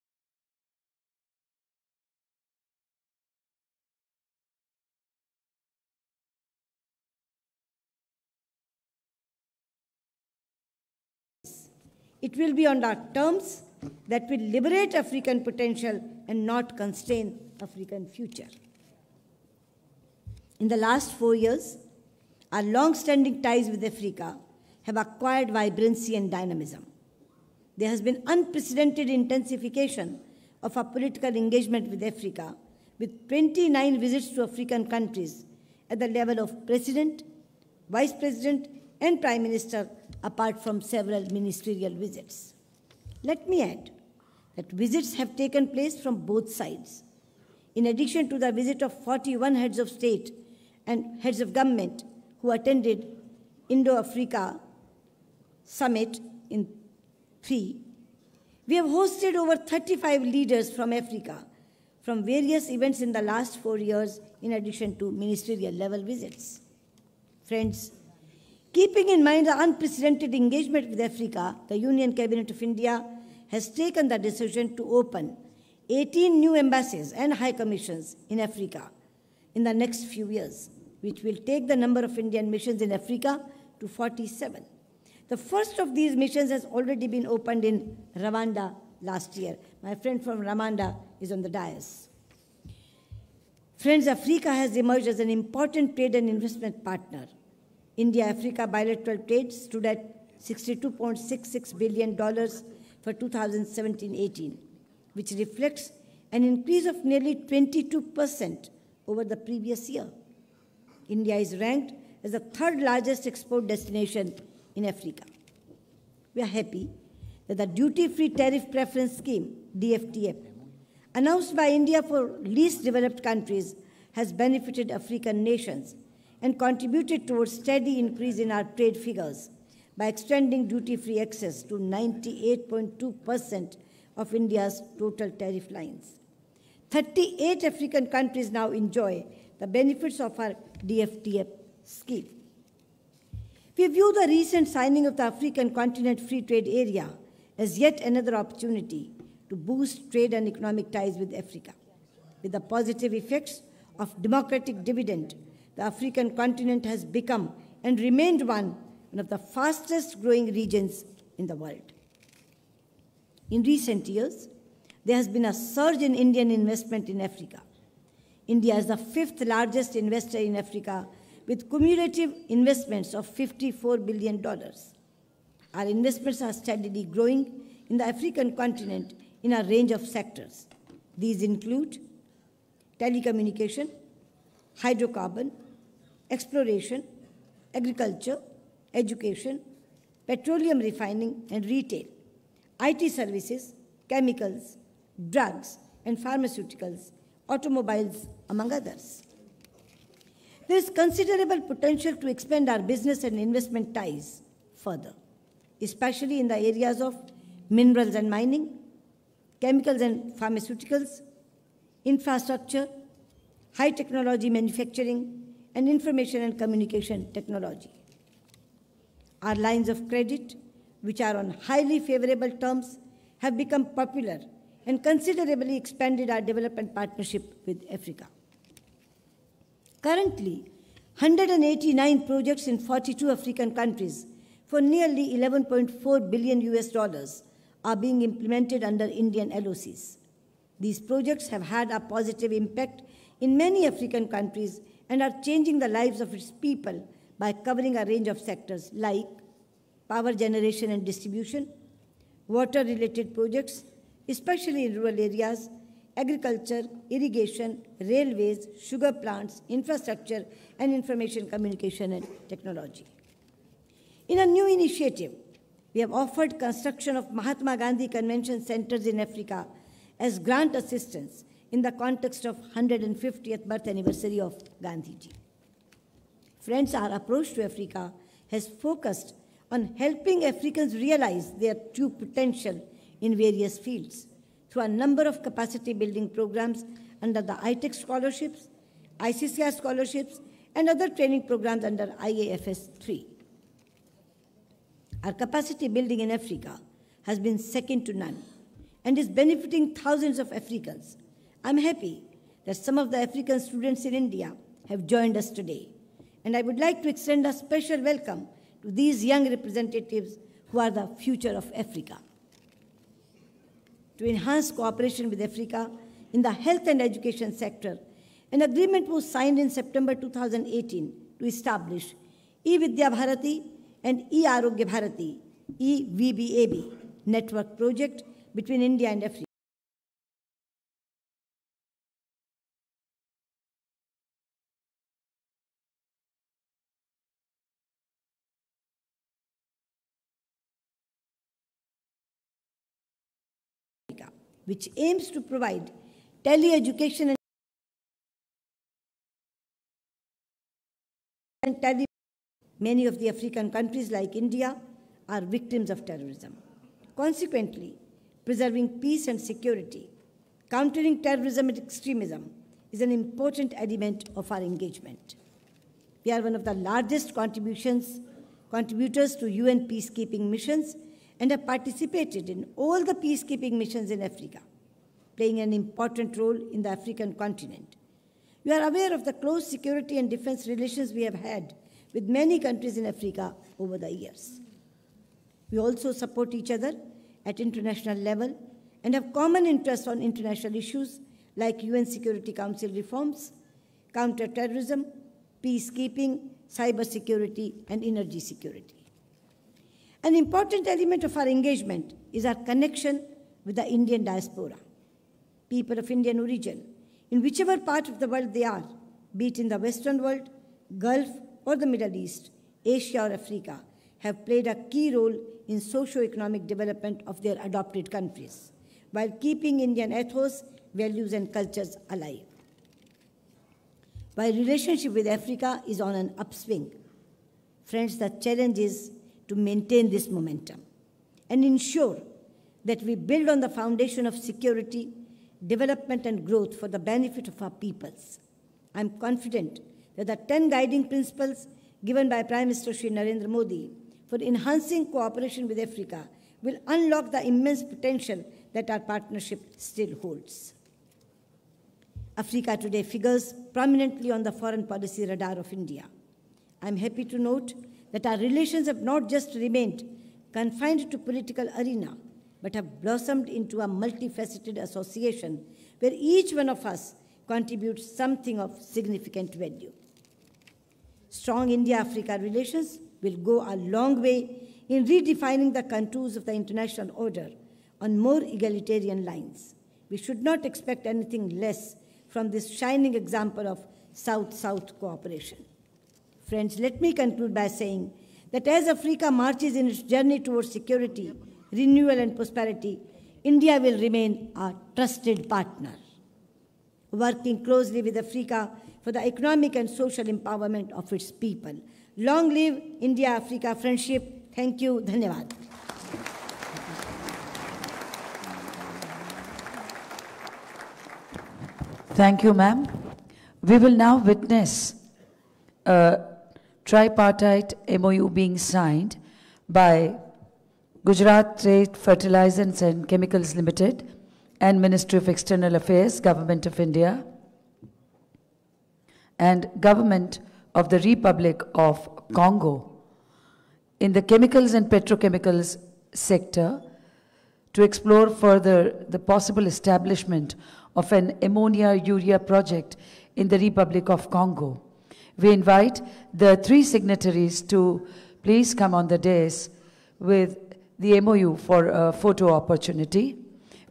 It will be on our terms that will liberate African potential and not constrain African future. In the last 4 years, our long-standing ties with Africa have acquired vibrancy and dynamism. There has been unprecedented intensification of our political engagement with Africa, with 29 visits to African countries at the level of President, Vice President, and Prime Minister, apart from several ministerial visits. Let me add that visits have taken place from both sides. In addition to the visit of 41 heads of state and heads of government who attended Indo-Africa Summit in 3, we have hosted over 35 leaders from Africa from various events in the last 4 years, in addition to ministerial level visits. Friends, keeping in mind the unprecedented engagement with Africa, the Union Cabinet of India has taken the decision to open 18 new embassies and high commissions in Africa in the next few years, which will take the number of Indian missions in Africa to 47. The first of these missions has already been opened in Rwanda last year. My friend from Rwanda is on the dais. Friends, Africa has emerged as an important trade and investment partner. India-Africa bilateral trade stood at $62.66 billion for 2017-18, which reflects an increase of nearly 22% over the previous year. India is ranked as the third largest export destination in Africa. We are happy that the Duty-Free Tariff Preference Scheme, DFTF, announced by India for least developed countries, has benefited African nations and contributed towards steady increase in our trade figures by extending duty-free access to 98.2% of India's total tariff lines. 38 African countries now enjoy the benefits of our DFTF scheme. We view the recent signing of the African Continent Free Trade Area as yet another opportunity to boost trade and economic ties with Africa. With the positive effects of democratic dividend, the African continent has become and remained one of the fastest growing regions in the world. In recent years, there has been a surge in Indian investment in Africa. India is the 5th largest investor in Africa, with cumulative investments of $54 billion. Our investments are steadily growing in the African continent in a range of sectors. These include telecommunication, hydrocarbon, exploration, agriculture, education, petroleum refining and retail, IT services, chemicals, drugs and pharmaceuticals, automobiles, among others. There is considerable potential to expand our business and investment ties further, especially in the areas of minerals and mining, chemicals and pharmaceuticals, infrastructure, high technology manufacturing, and information and communication technology. Our lines of credit, which are on highly favorable terms, have become popular and considerably expanded our development partnership with Africa. Currently, 189 projects in 42 African countries for nearly $11.4 billion are being implemented under Indian LOCs. These projects have had a positive impact in many African countries and are changing the lives of its people by covering a range of sectors like power generation and distribution, water-related projects, especially in rural areas, agriculture, irrigation, railways, sugar plants, infrastructure, and information communication and technology. In a new initiative, we have offered construction of Mahatma Gandhi Convention Centers in Africa as grant assistance in the context of 150th birth anniversary of Gandhiji. Friends, our approach to Africa has focused on helping Africans realize their true potential in various fields through a number of capacity building programs under the ITEC scholarships, ICCR scholarships, and other training programs under IAFS 3. Our capacity building in Africa has been second to none and is benefiting thousands of Africans. I'm happy that some of the African students in India have joined us today, and I would like to extend a special welcome to these young representatives who are the future of Africa. To enhance cooperation with Africa in the health and education sector, an agreement was signed in September 2018 to establish E-Vidya Bharati and E-Arogya Bharati, EVBAB, network project between India and Africa. Which aims to provide tele-education and tele. Many of the African countries like India are victims of terrorism. Consequently, preserving peace and security, countering terrorism and extremism is an important element of our engagement. We are one of the largest contributors to UN peacekeeping missions and have participated in all the peacekeeping missions in Africa, playing an important role in the African continent. You are aware of the close security and defense relations we have had with many countries in Africa over the years. We also support each other at international level and have common interests on international issues like UN Security Council reforms, counter-terrorism, peacekeeping, cybersecurity, and energy security. An important element of our engagement is our connection with the Indian diaspora. People of Indian origin, in whichever part of the world they are, be it in the Western world, Gulf, or the Middle East, Asia or Africa, have played a key role in socio-economic development of their adopted countries, while keeping Indian ethos, values, and cultures alive. While relationship with Africa is on an upswing, friends, the challenge is to maintain this momentum and ensure that we build on the foundation of security, development, and growth for the benefit of our peoples. I'm confident that the 10 guiding principles given by Prime Minister Shri Narendra Modi for enhancing cooperation with Africa will unlock the immense potential that our partnership still holds. Africa today figures prominently on the foreign policy radar of India. I'm happy to note that our relations have not just remained confined to political arena, but have blossomed into a multifaceted association where each one of us contributes something of significant value. Strong India-Africa relations will go a long way in redefining the contours of the international order on more egalitarian lines. We should not expect anything less from this shining example of South-South cooperation. Friends, let me conclude by saying that as Africa marches in its journey towards security, renewal, and prosperity, India will remain a trusted partner, working closely with Africa for the economic and social empowerment of its people. Long live India-Africa friendship. Thank you. Dhanyavad. Thank you, ma'am. We will now witness a tripartite MOU being signed by Gujarat Trade Fertilizers and Chemicals Limited and Ministry of External Affairs, Government of India, and Government of the Republic of Congo in the chemicals and petrochemicals sector to explore further the possible establishment of an ammonia-urea project in the Republic of Congo. We invite the three signatories to please come on the dais with the MOU for a photo opportunity.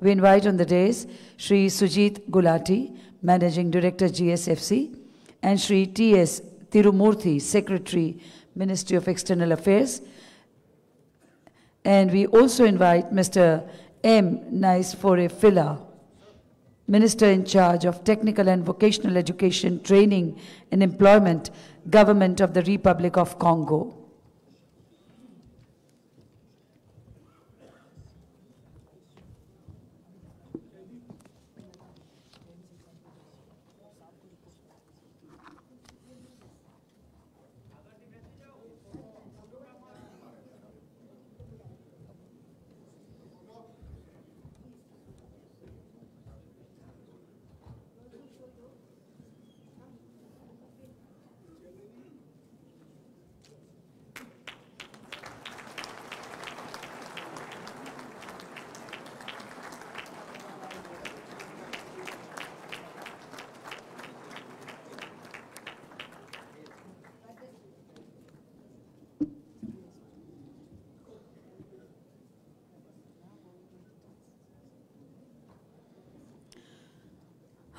We invite on the dais Shri Sujit Gulati, Managing Director, GSFC, and Shri T.S. Tirumurthy, Secretary, Ministry of External Affairs. And we also invite Mr. M. Naisfore Fila, Minister in charge of Technical and Vocational Education, Training and Employment, Government of the Republic of Congo.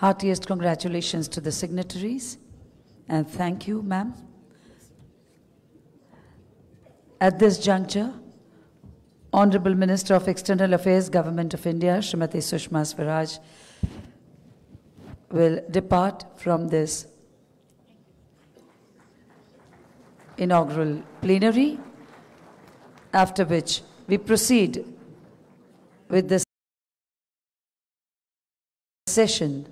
Heartiest congratulations to the signatories, and thank you, ma'am. At this juncture, Honorable Minister of External Affairs, Government of India, Srimati Sushma Swaraj, will depart from this inaugural plenary, after which we proceed with the session.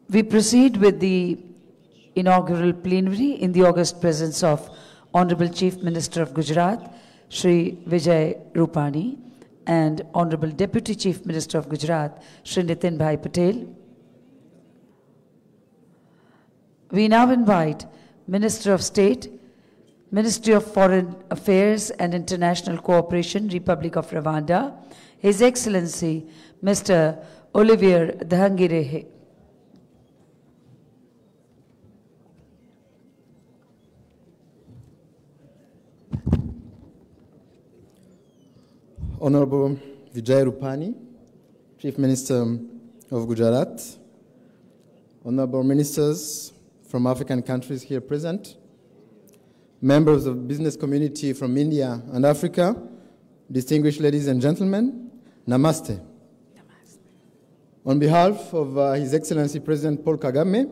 We proceed with the inaugural plenary in the august presence of Honorable Chief Minister of Gujarat, Shri Vijay Rupani, and Honorable Deputy Chief Minister of Gujarat, Shri Nitin Bhai Patel. We now invite Minister of State, Ministry of Foreign Affairs and International Cooperation, Republic of Rwanda, His Excellency Mr. Olivier Dhangirehe. Honorable Vijay Rupani, Chief Minister of Gujarat, Honorable Ministers from African countries here present, members of the business community from India and Africa, distinguished ladies and gentlemen, Namaste. Namaste. On behalf of His Excellency President Paul Kagame,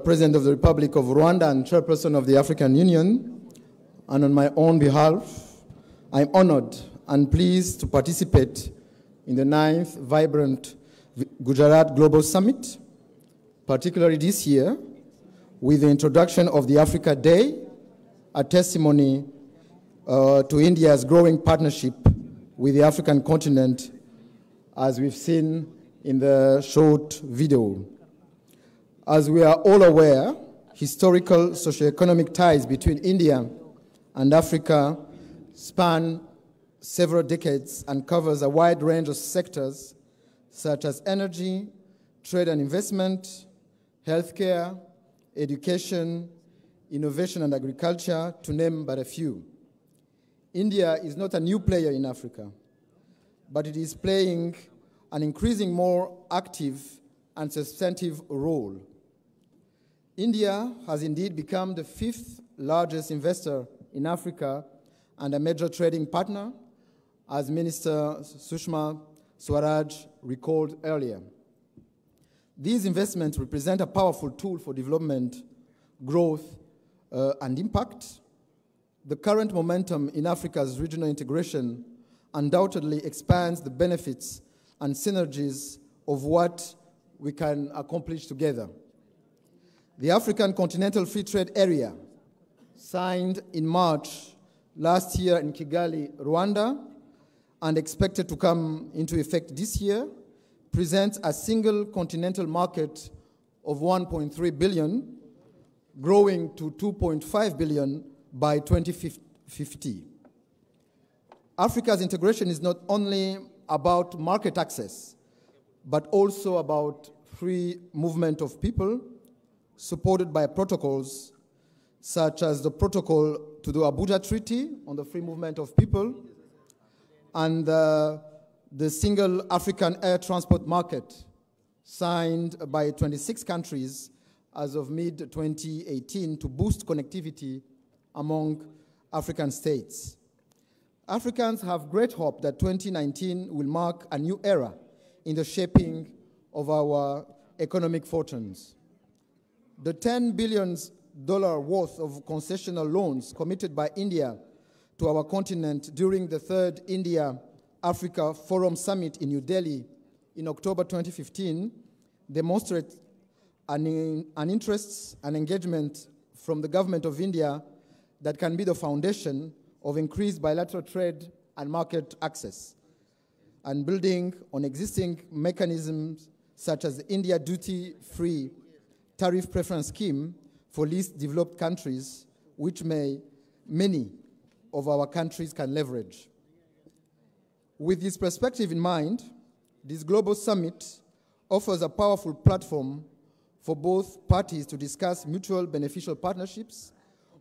President of the Republic of Rwanda and Chairperson of the African Union, and on my own behalf, I'm honored and pleased to participate in the 9th Vibrant Gujarat Global Summit, particularly this year, with the introduction of the Africa Day, a testimony to India's growing partnership with the African continent, as we've seen in the short video. As we are all aware, historical socioeconomic ties between India and Africa span several decades and covers a wide range of sectors such as energy, trade and investment, healthcare, education, innovation and agriculture, to name but a few. India is not a new player in Africa, but it is playing an increasing more active and substantive role. India has indeed become the 5th largest investor in Africa and a major trading partner, as Minister Sushma Swaraj recalled earlier. These investments represent a powerful tool for development, growth, and impact. The current momentum in Africa's regional integration undoubtedly expands the benefits and synergies of what we can accomplish together. The African Continental Free Trade Area, signed in March last year in Kigali, Rwanda, and expected to come into effect this year, presents a single continental market of 1.3 billion, growing to 2.5 billion by 2050. Africa's integration is not only about market access, but also about free movement of people, supported by protocols such as the protocol to the Abuja Treaty on the free movement of people and the single African air transport market signed by 26 countries as of mid-2018 to boost connectivity among African states. Africans have great hope that 2019 will mark a new era in the shaping of our economic fortunes. The $10 billion worth of concessional loans committed by India to our continent during the third India-Africa Forum Summit in New Delhi in October 2015 demonstrate an interest and engagement from the government of India that can be the foundation of increased bilateral trade and market access, and building on existing mechanisms such as the India Duty-Free Tariff Preference Scheme for least developed countries, which many of our countries can leverage. With this perspective in mind, this global summit offers a powerful platform for both parties to discuss mutual beneficial partnerships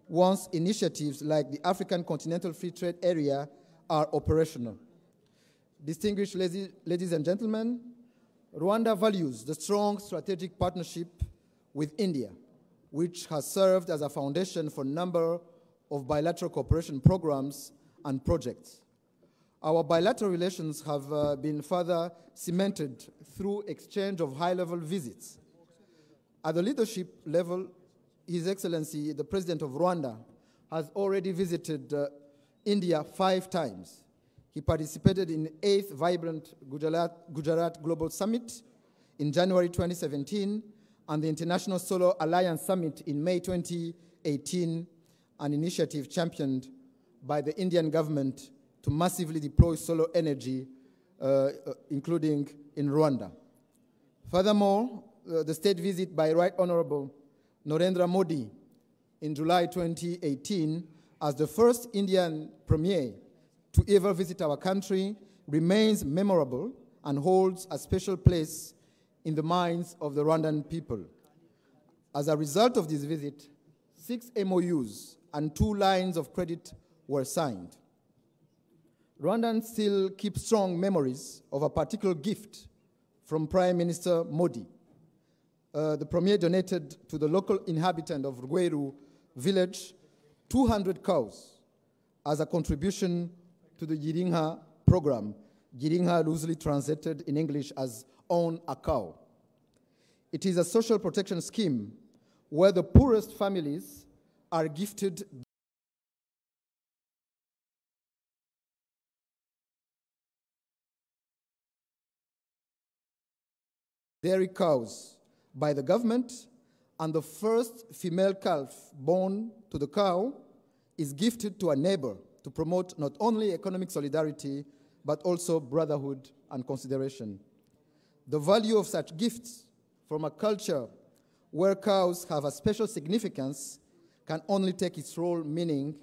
once initiatives like the African Continental Free Trade Area are operational. Distinguished ladies and gentlemen, Rwanda values the strong strategic partnership with India, which has served as a foundation for a number of bilateral cooperation programs and projects. Our bilateral relations have been further cemented through exchange of high-level visits. At the leadership level, His Excellency, the President of Rwanda, has already visited India 5 times. He participated in the 8th Vibrant Gujarat Global Summit in January 2017 and the International Solar Alliance Summit in May 2018, an initiative championed by the Indian government to massively deploy solar energy, including in Rwanda. Furthermore, the state visit by Right Honorable Narendra Modi in July 2018 as the first Indian premier to ever visit our country remains memorable and holds a special place in the minds of the Rwandan people. As a result of this visit, 6 MOUs and 2 lines of credit were signed. Rwandans still keep strong memories of a particular gift from Prime Minister Modi. The Premier donated to the local inhabitant of Rweru village 200 cows as a contribution to the Girinka program. Girinka loosely translated in English as own a cow. It is a social protection scheme where the poorest families are gifted dairy cows by the government, and the first female calf born to the cow is gifted to a neighbor to promote not only economic solidarity, but also brotherhood and consideration. The value of such gifts from a culture where cows have a special significance can only take its whole meaning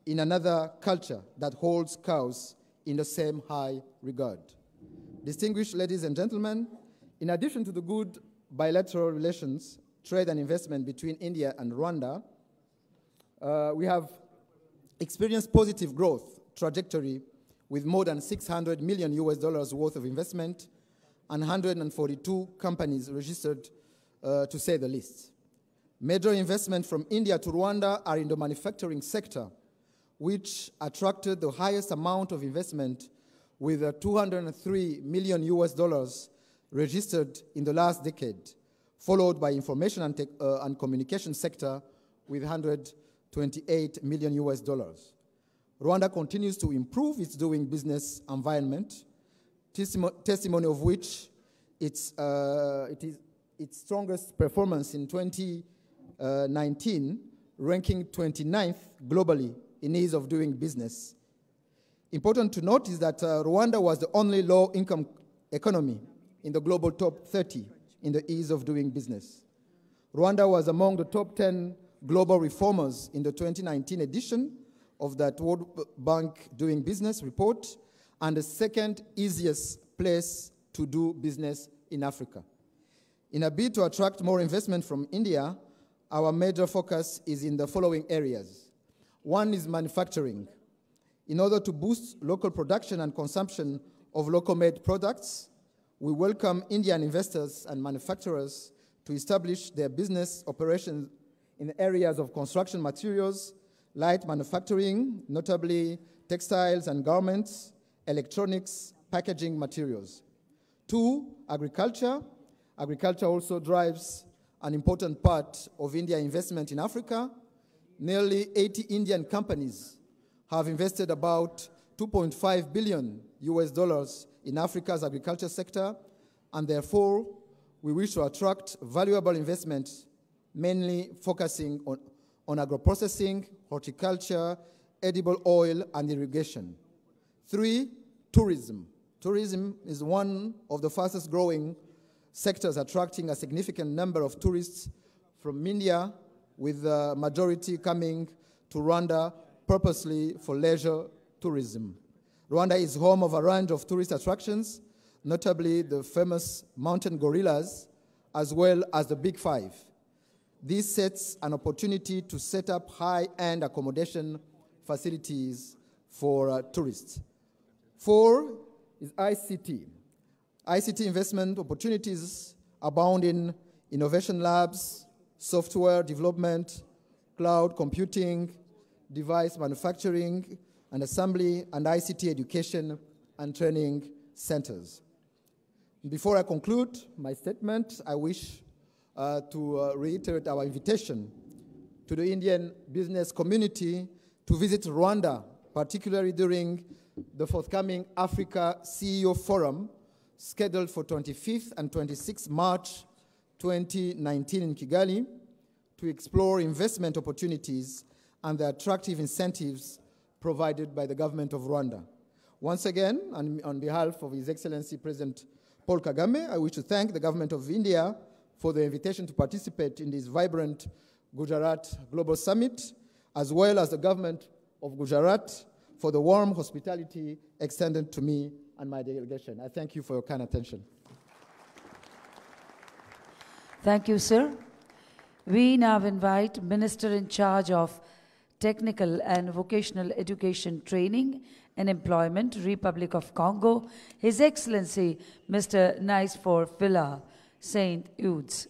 in another culture that holds cows in the same high regard. Distinguished ladies and gentlemen, in addition to the good bilateral relations, trade and investment between India and Rwanda, we have experienced positive growth trajectory with more than $600 million worth of investment and 142 companies registered, to say the least. Major investments from India to Rwanda are in the manufacturing sector, which attracted the highest amount of investment with $203 million registered in the last decade, followed by information and communication sector with $128 million. Rwanda continues to improve its doing business environment, testimony of which it is its strongest performance in 2019, ranking 29th globally in ease of doing business. Important to note is that Rwanda was the only low-income economy in the global top 30 in the ease of doing business. Rwanda was among the top 10 global reformers in the 2019 edition of that World Bank Doing Business report, and the second easiest place to do business in Africa. In a bid to attract more investment from India, our major focus is in the following areas. One is manufacturing. In order to boost local production and consumption of local-made products, we welcome Indian investors and manufacturers to establish their business operations in areas of construction materials, light manufacturing, notably textiles and garments, electronics, packaging materials. Two, agriculture. Agriculture also drives an important part of Indian investment in Africa. Nearly 80 Indian companies have invested about $2.5 billion in Africa's agriculture sector, and therefore we wish to attract valuable investment, mainly focusing on agro-processing, horticulture, edible oil, and irrigation. Three, tourism. Tourism is one of the fastest growing sectors, attracting a significant number of tourists from India, with the majority coming to Rwanda purposely for leisure tourism. Rwanda is home of a range of tourist attractions, notably the famous mountain gorillas, as well as the Big Five. This sets an opportunity to set up high-end accommodation facilities for tourists. Four is ICT. ICT investment opportunities abound in innovation labs, software development, cloud computing, device manufacturing and assembly, and ICT education and training centers. Before I conclude my statement, I wish to reiterate our invitation to the Indian business community to visit Rwanda, particularly during the forthcoming Africa CEO Forum, scheduled for 25th and 26th March 2019 in Kigali, to explore investment opportunities and the attractive incentives provided by the government of Rwanda. Once again, on behalf of His Excellency President Paul Kagame, I wish to thank the government of India for the invitation to participate in this vibrant Gujarat Global Summit, as well as the government of Gujarat for the warm hospitality extended to me and my delegation. I thank you for your kind attention. Thank you, sir. We now invite Minister in charge of Technical and Vocational Education Training and Employment, Republic of Congo, His Excellency Mr. Nicefor Villa Saint Eudes.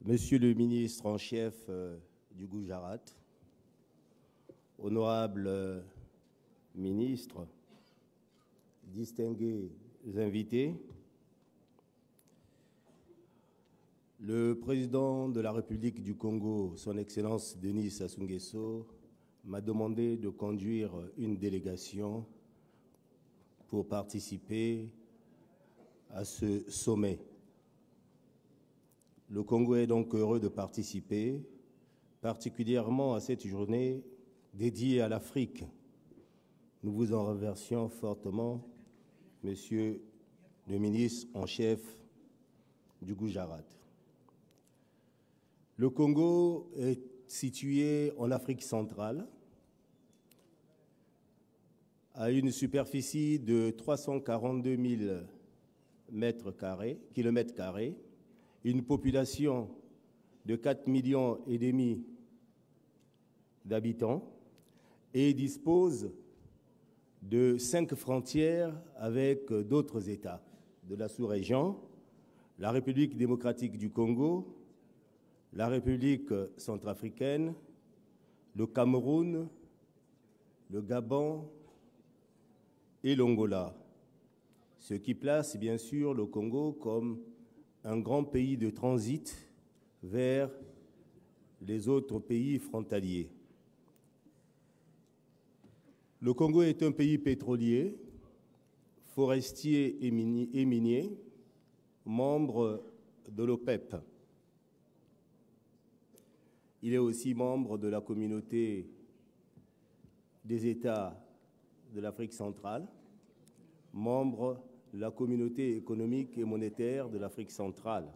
Monsieur le ministre en chef du Gujarat, honorables ministres, distingués invités, le président de la République du Congo, son Excellence Denis Sassou Nguesso, m'a demandé de conduire une délégation pour participer à ce sommet. Le Congo est donc heureux de participer, particulièrement à cette journée dédiée à l'Afrique. Nous vous en remercions fortement, Monsieur le ministre en chef du Gujarat. Le Congo est situé en Afrique centrale, à une superficie de 342 000 kilomètres carrés, une population de 4,5 millions d'habitants et dispose de 5 frontières avec d'autres États de la sous-région, la République démocratique du Congo, la République centrafricaine, le Cameroun, le Gabon et l'Angola, ce qui place bien sûr le Congo comme un grand pays de transit vers les autres pays frontaliers. Le Congo est un pays pétrolier, forestier et minier, membre de l'OPEP. Il est aussi membre de la communauté des États de l'Afrique centrale, membre de la communauté économique et monétaire de l'Afrique centrale.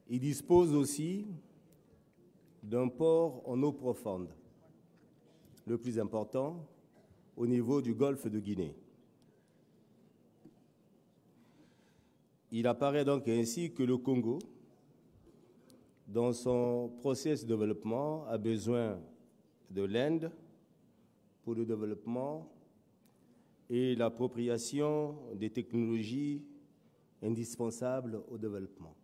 Il dispose aussi d'un port en eau profonde, le plus important au niveau du golfe de Guinée. Il apparaît donc ainsi que le Congo, dans son processus de développement, a besoin de l'Inde pour le développement et l'appropriation des technologies indispensables au développement.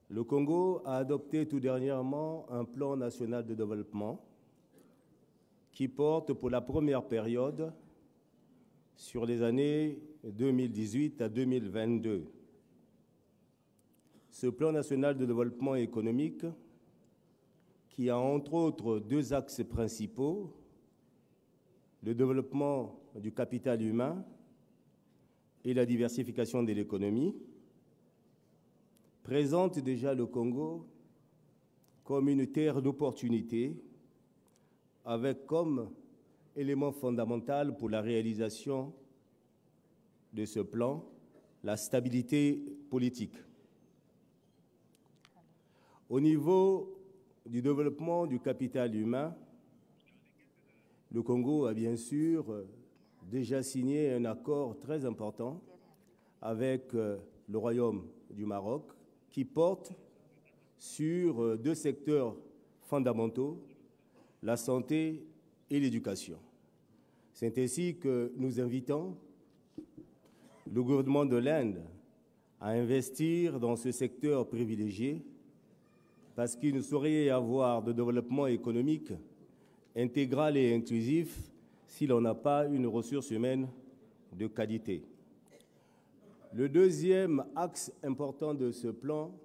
Le Congo a adopté tout dernièrement un plan national de développement qui porte pour la première période sur les années 2018 à 2022. Ce plan national de développement économique, qui a entre autres 2 axes principaux, le développement du capital humain et la diversification de l'économie, présente déjà le Congo comme une terre d'opportunités, avec comme élément fondamental pour la réalisation de ce plan la stabilité politique. Au niveau du développement du capital humain, le Congo a bien sûr déjà signé un accord très important avec le Royaume du Maroc qui porte sur 2 secteurs fondamentaux, la santé et l'éducation. C'est ainsi que nous invitons le gouvernement de l'Inde à investir dans ce secteur privilégié parce qu'il ne saurait y avoir de développement économique intégral et inclusif si l'on n'a pas une ressource humaine de qualité. Le deuxième axe important de ce plan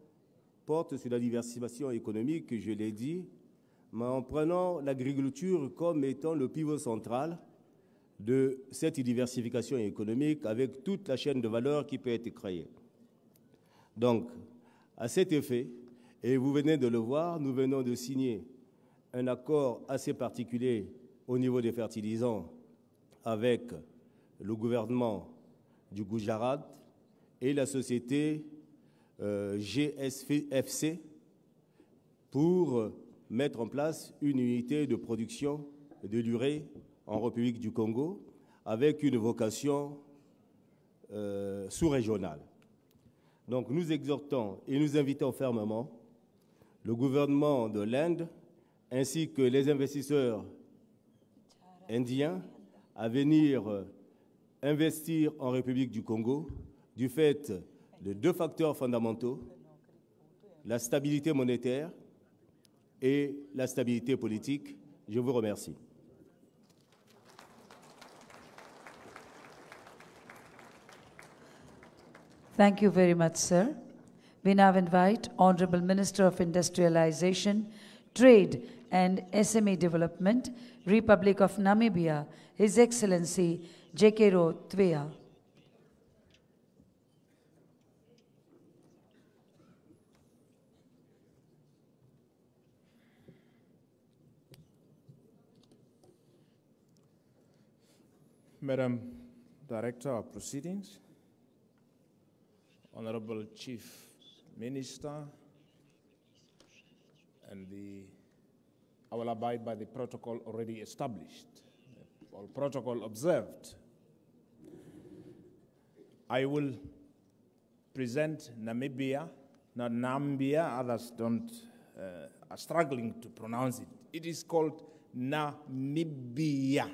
porte sur la diversification économique, je l'ai dit, mais en prenant l'agriculture comme étant le pivot central de cette diversification économique avec toute la chaîne de valeur qui peut être créée. Donc, à cet effet, et vous venez de le voir, nous venons de signer un accord assez particulier au niveau des fertilisants avec le gouvernement du Gujarat et la société GSFC pour mettre en place une unité de production de l'urée en République du Congo avec une vocation sous-régionale. Donc nous exhortons et nous invitons fermement le gouvernement de l'Inde ainsi que les investisseurs indiens à venir investir en République du Congo du fait de 2 facteurs fondamentaux, la stabilité monétaire et la stabilité politique. Je vous remercie. Thank you very much, sir. We now invite Honorable Minister of Industrialization, Trade and SME Development, Republic of Namibia, His Excellency Jekero Twea. Madam Director of Proceedings, Honorable Chief Minister, and I will abide by the protocol already established. all protocol observed. I will present Namibia, not Nambia, others are struggling to pronounce it. It is called Namibia.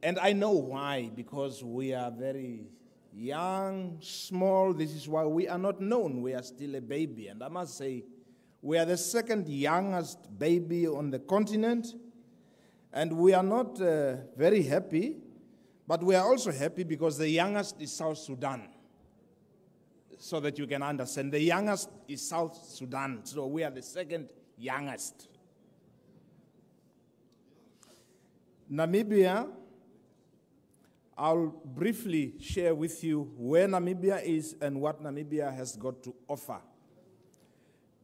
And I know why, because we are very young, small. This is why we are not known. We are still a baby. And I must say, we are the second youngest baby on the continent. And we are not very happy, but we are also happy because the youngest is South Sudan. So that you can understand, the youngest is South Sudan. So we are the second youngest. Namibia, I'll briefly share with you where Namibia is and what Namibia has got to offer.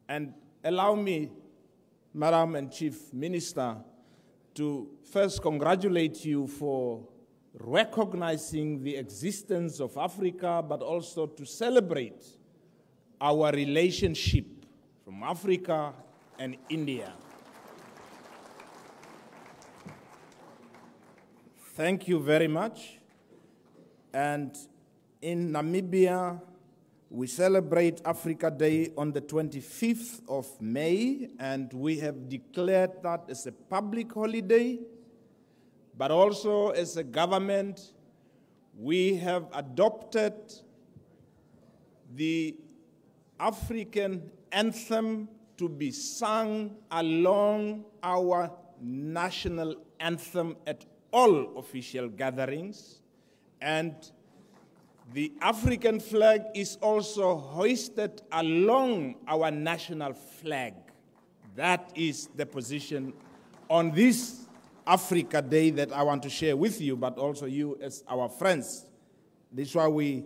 And allow me, Madam and Chief Minister, to first congratulate you for recognizing the existence of Africa, but also to celebrate our relationship from Africa and India. Thank you very much. And in Namibia, we celebrate Africa Day on the 25th of May, and we have declared that as a public holiday, but also as a government, we have adopted the African anthem to be sung along our national anthem at all official gatherings, and the African flag is also hoisted along our national flag. That is the position on this Africa Day that I want to share with you, but also you as our friends. This is why we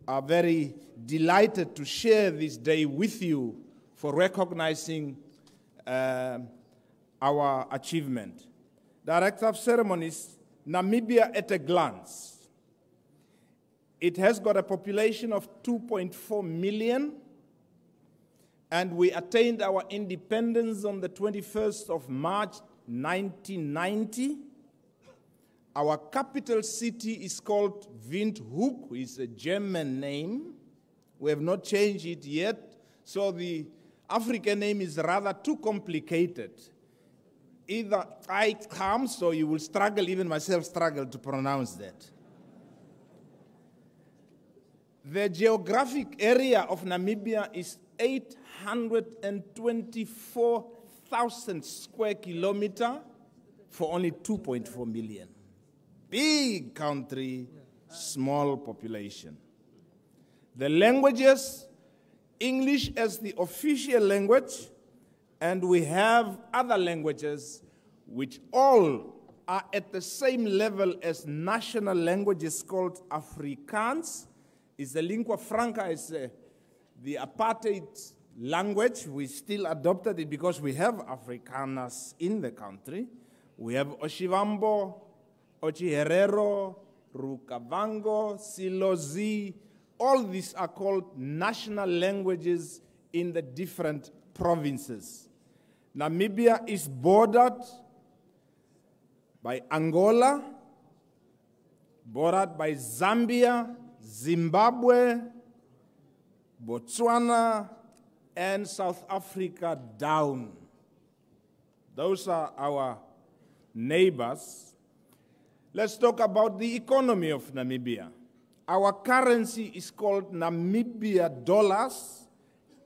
are very delighted to share this day with you for recognizing our achievement. Director of Ceremonies, Namibia at a glance. It has got a population of 2.4 million, and we attained our independence on the 21st of March, 1990. Our capital city is called Windhoek, it's a German name. We have not changed it yet, so the African name is rather too complicated. Either I come, so you will struggle, even myself struggle to pronounce that. The geographic area of Namibia is 824,000 square kilometers for only 2.4 million. Big country, small population. The languages, English as the official language, and we have other languages which all are at the same level as national languages called Afrikaans. It's the lingua franca, is the apartheid language. We still adopted it because we have Afrikaners in the country. We have Oshivambo, Ochiherero, Rukavango, Silozi. All these are called national languages in the different provinces. Namibia is bordered by Angola, bordered by Zambia, Zimbabwe, Botswana, and South Africa down. Those are our neighbors. Let's talk about the economy of Namibia. Our currency is called Namibia dollars,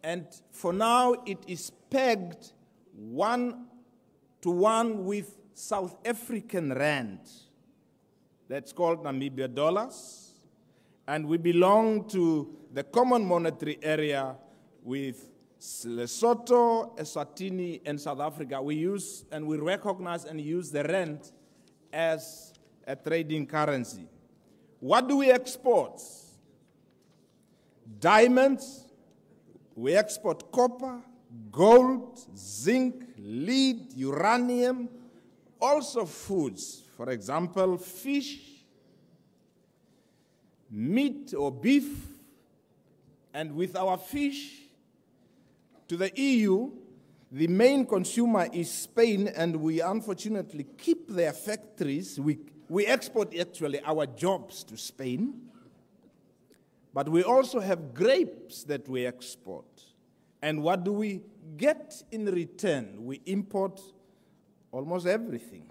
and for now it is pegged 1-to-1 with South African rand. That's called Namibia dollars. And we belong to the common monetary area with Lesotho, Eswatini, and South Africa. We use and we recognize and use the rand as a trading currency. What do we export? Diamonds. We export copper, gold, zinc, lead, uranium, also foods. For example, fish, meat or beef, and with our fish to the EU, The main consumer is Spain, and we unfortunately keep their factories. We export actually our jobs to Spain, but we also have grapes that we export. And what do we get in return? We import almost everything.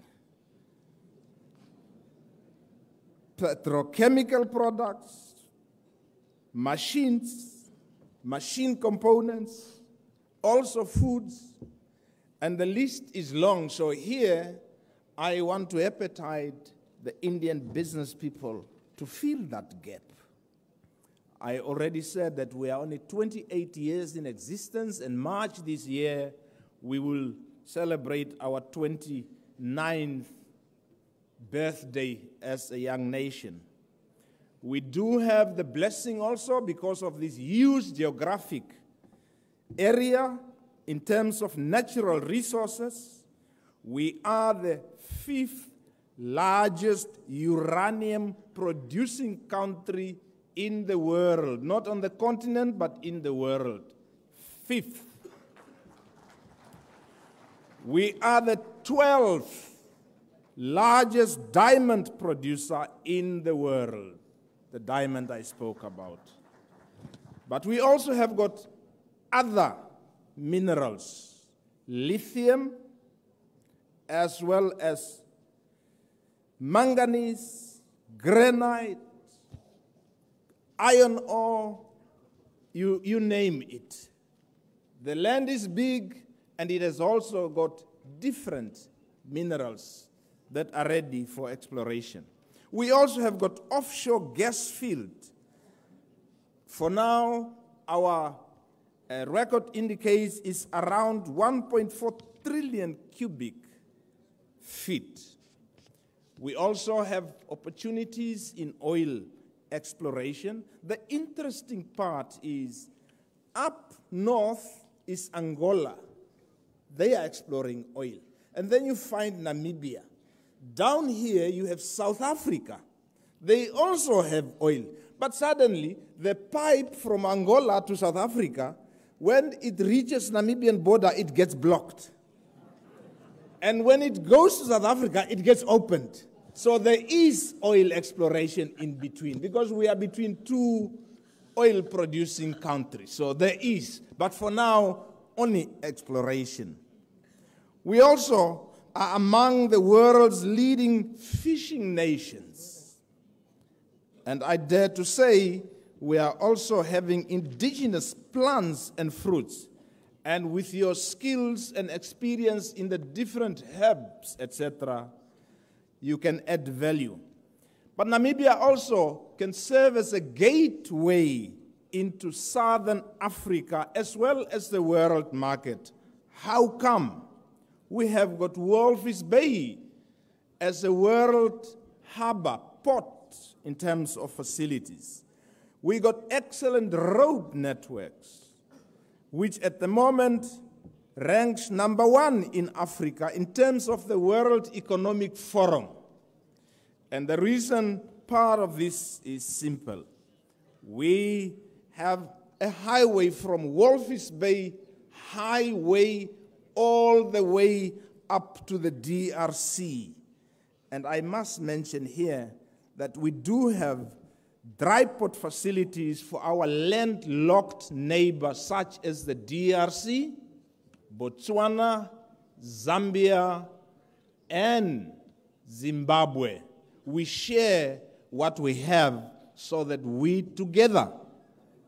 Petrochemical products, machines, machine components, also foods, and the list is long. So here, I want to appetite the Indian business people to fill that gap. I already said that we are only 28 years in existence, and March this year, we will celebrate our 29th birthday as a young nation. We do have the blessing also because of this huge geographic area in terms of natural resources. We are the 5th largest uranium producing country in the world, not on the continent, but in the world. 5th. We are the 12th largest diamond producer in the world, the diamond I spoke about. But we also have got other minerals, lithium, as well as manganese, granite, iron ore, you name it. The land is big, and it has also got different minerals that are ready for exploration. We also have got offshore gas field. For now, our record indicates is around 1.4 trillion cubic feet. We also have opportunities in oil exploration. The interesting part is up north is Angola. They are exploring oil. And then you find Namibia. Down here you have South Africa. They also have oil. But suddenly the pipe from Angola to South Africa, when it reaches Namibian border, it gets blocked. And when it goes to South Africa, it gets opened. So there is oil exploration in between, because we are between two oil-producing countries. So there is, but for now, only exploration. We also are among the world's leading fishing nations. And I dare to say we are also having indigenous plants and fruits. And with your skills and experience in the different herbs, etc., you can add value. But Namibia also can serve as a gateway into Southern Africa as well as the world market. How come? We have got Walvis Bay as a world harbor, port in terms of facilities. We got excellent road networks, which at the moment ranks #1 in Africa in terms of the World Economic Forum. And the reason part of this is simple. We have a highway from Walvis Bay highway all the way up to the DRC. And I must mention here that we do have dry port facilities for our landlocked neighbors such as the DRC, Botswana, Zambia, and Zimbabwe. We share what we have so that we together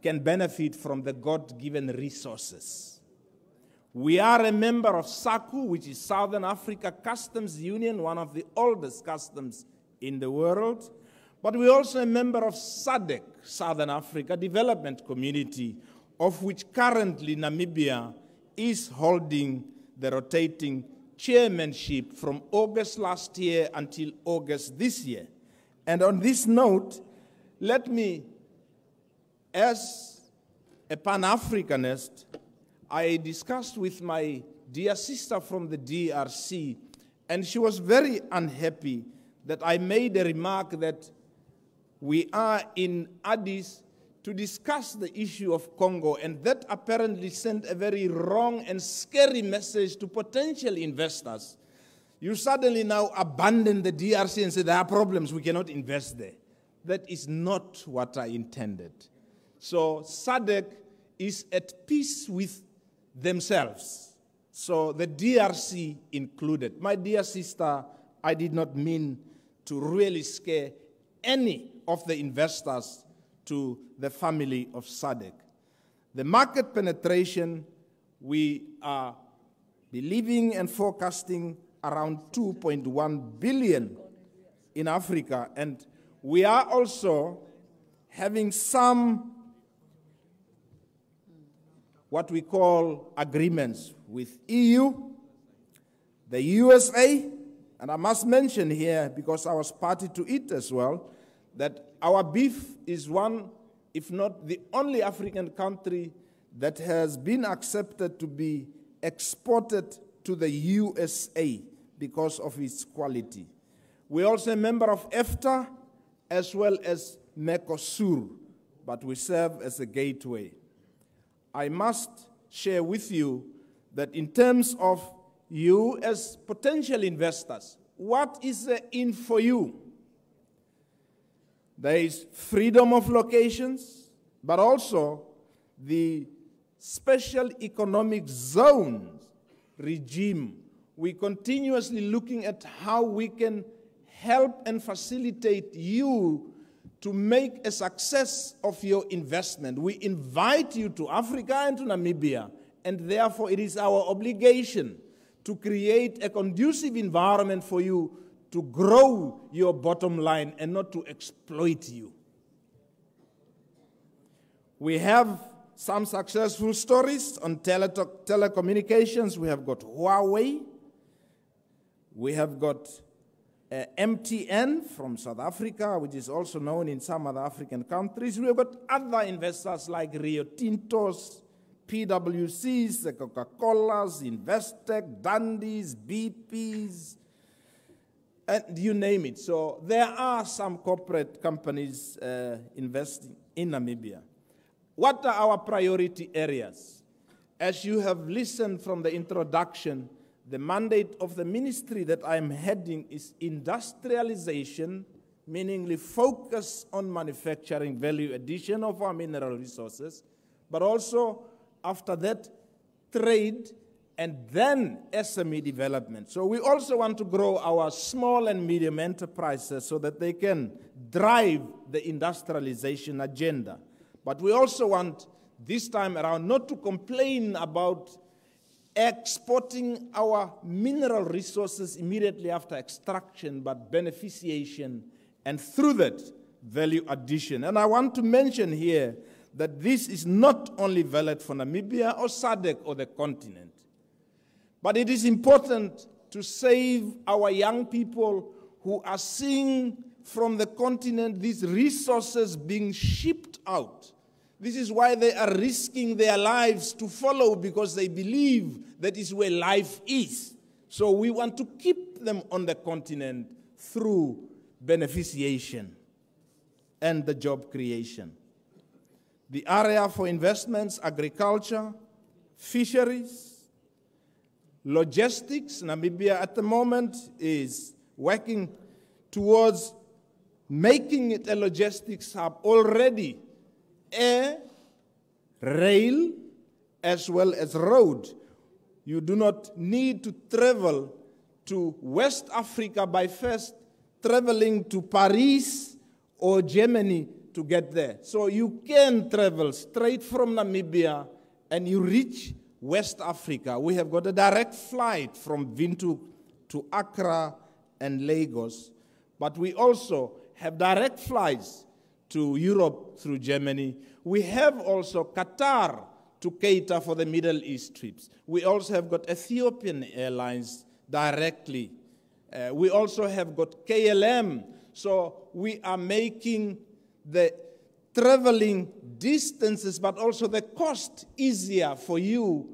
can benefit from the God-given resources. We are a member of SACU, which is Southern Africa Customs Union, one of the oldest customs in the world. But we're also a member of SADC, Southern Africa Development Community, of which currently Namibia is holding the rotating chairmanship from August last year until August this year. And on this note, let me, as a Pan-Africanist, I discussed with my dear sister from the DRC, and she was very unhappy that I made a remark that we are in Addis to discuss the issue of Congo, and that apparently sent a very wrong and scary message to potential investors. You suddenly now abandon the DRC and say there are problems, we cannot invest there. That is not what I intended. So SADC is at peace with themselves. So the DRC included. My dear sister, I did not mean to really scare any of the investors to the family of SADC. The market penetration, we are believing and forecasting around 2.1 billion in Africa, and we are also having some what we call agreements with EU, the USA, and I must mention here, because I was party to it as well, that our beef is one, if not the only African country that has been accepted to be exported to the USA because of its quality. We're also a member of EFTA as well as Mercosur, but we serve as a gateway. I must share with you that in terms of you as potential investors, what is in for you? There is freedom of locations, but also the special economic zones regime. We're continuously looking at how we can help and facilitate you to make a success of your investment. We invite you to Africa and to Namibia, and therefore it is our obligation to create a conducive environment for you to grow your bottom line and not to exploit you. We have some successful stories on telecommunications. We have got Huawei. We have got MTN from South Africa, which is also known in some other African countries. We have got other investors like Rio Tintos, PwCs, the Coca-Colas, Investec, Dundees, BPs, and you name it. So there are some corporate companies investing in Namibia. What are our priority areas? As you have listened from the introduction, the mandate of the ministry that I'm heading is industrialization, meaning focus on manufacturing value addition of our mineral resources, but also after that, trade, and then SME development. So we also want to grow our small and medium enterprises so that they can drive the industrialization agenda. But we also want, this time around, not to complain about exporting our mineral resources immediately after extraction, but beneficiation, and through that, value addition. And I want to mention here that this is not only valid for Namibia or SADC or the continent, but it is important to save our young people who are seeing from the continent these resources being shipped out. This is why they are risking their lives to follow, because they believe that is where life is. So we want to keep them on the continent through beneficiation and the job creation. The area for investments, agriculture, fisheries, logistics. Namibia at the moment is working towards making it a logistics hub already. Air, rail, as well as road. You do not need to travel to West Africa by first traveling to Paris or Germany to get there. So you can travel straight from Namibia and you reach West Africa. We have got a direct flight from Windhoek to Accra and Lagos, but we also have direct flights to Europe through Germany. We have also Qatar to cater for the Middle East trips. We also have got Ethiopian Airlines directly. We also have got KLM. So we are making the traveling distances, but also the cost easier for you,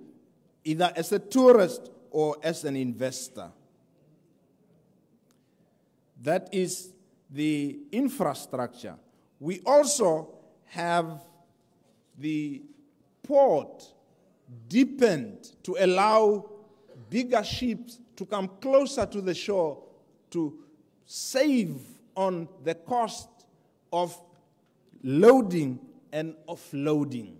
either as a tourist or as an investor. That is the infrastructure. We also have the port deepened to allow bigger ships to come closer to the shore to save on the cost of loading and offloading.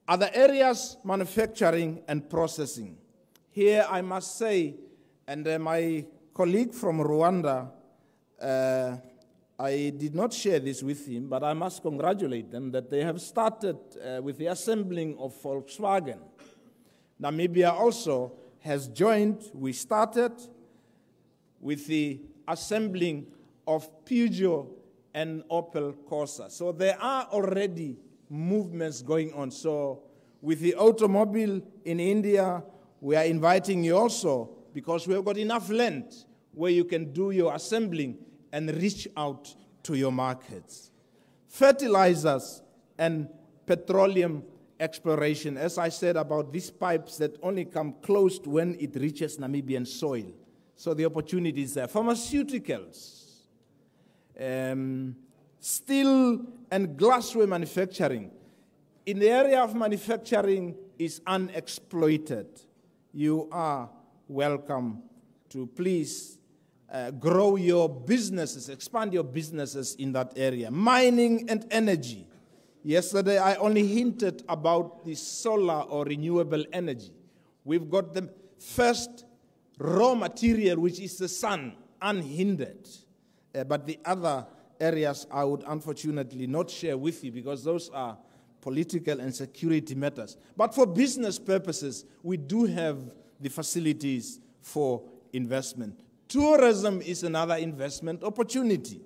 Other areas, manufacturing and processing. Here I must say, and my colleague from Rwanda, I did not share this with him, but I must congratulate them that they have started with the assembling of Volkswagen. Namibia also has joined. We started with the assembling of Peugeot and Opel Corsa. So there are already movements going on. So with the automobile in India, we are inviting you also, because we have got enough land where you can do your assembling and reach out to your markets. Fertilizers and petroleum exploration, as I said about these pipes that only come closed when it reaches Namibian soil. So the opportunity is there. Pharmaceuticals, steel and glassware manufacturing. In the area of manufacturing is unexploited. You are welcome to please grow your businesses, expand your businesses in that area. Mining and energy. Yesterday, I only hinted about the solar or renewable energy. We've got the first raw material, which is the sun, unhindered. But the other areas I would unfortunately not share with you, because those are political and security matters. But for business purposes, we do have the facilities for investment. Tourism is another investment opportunity.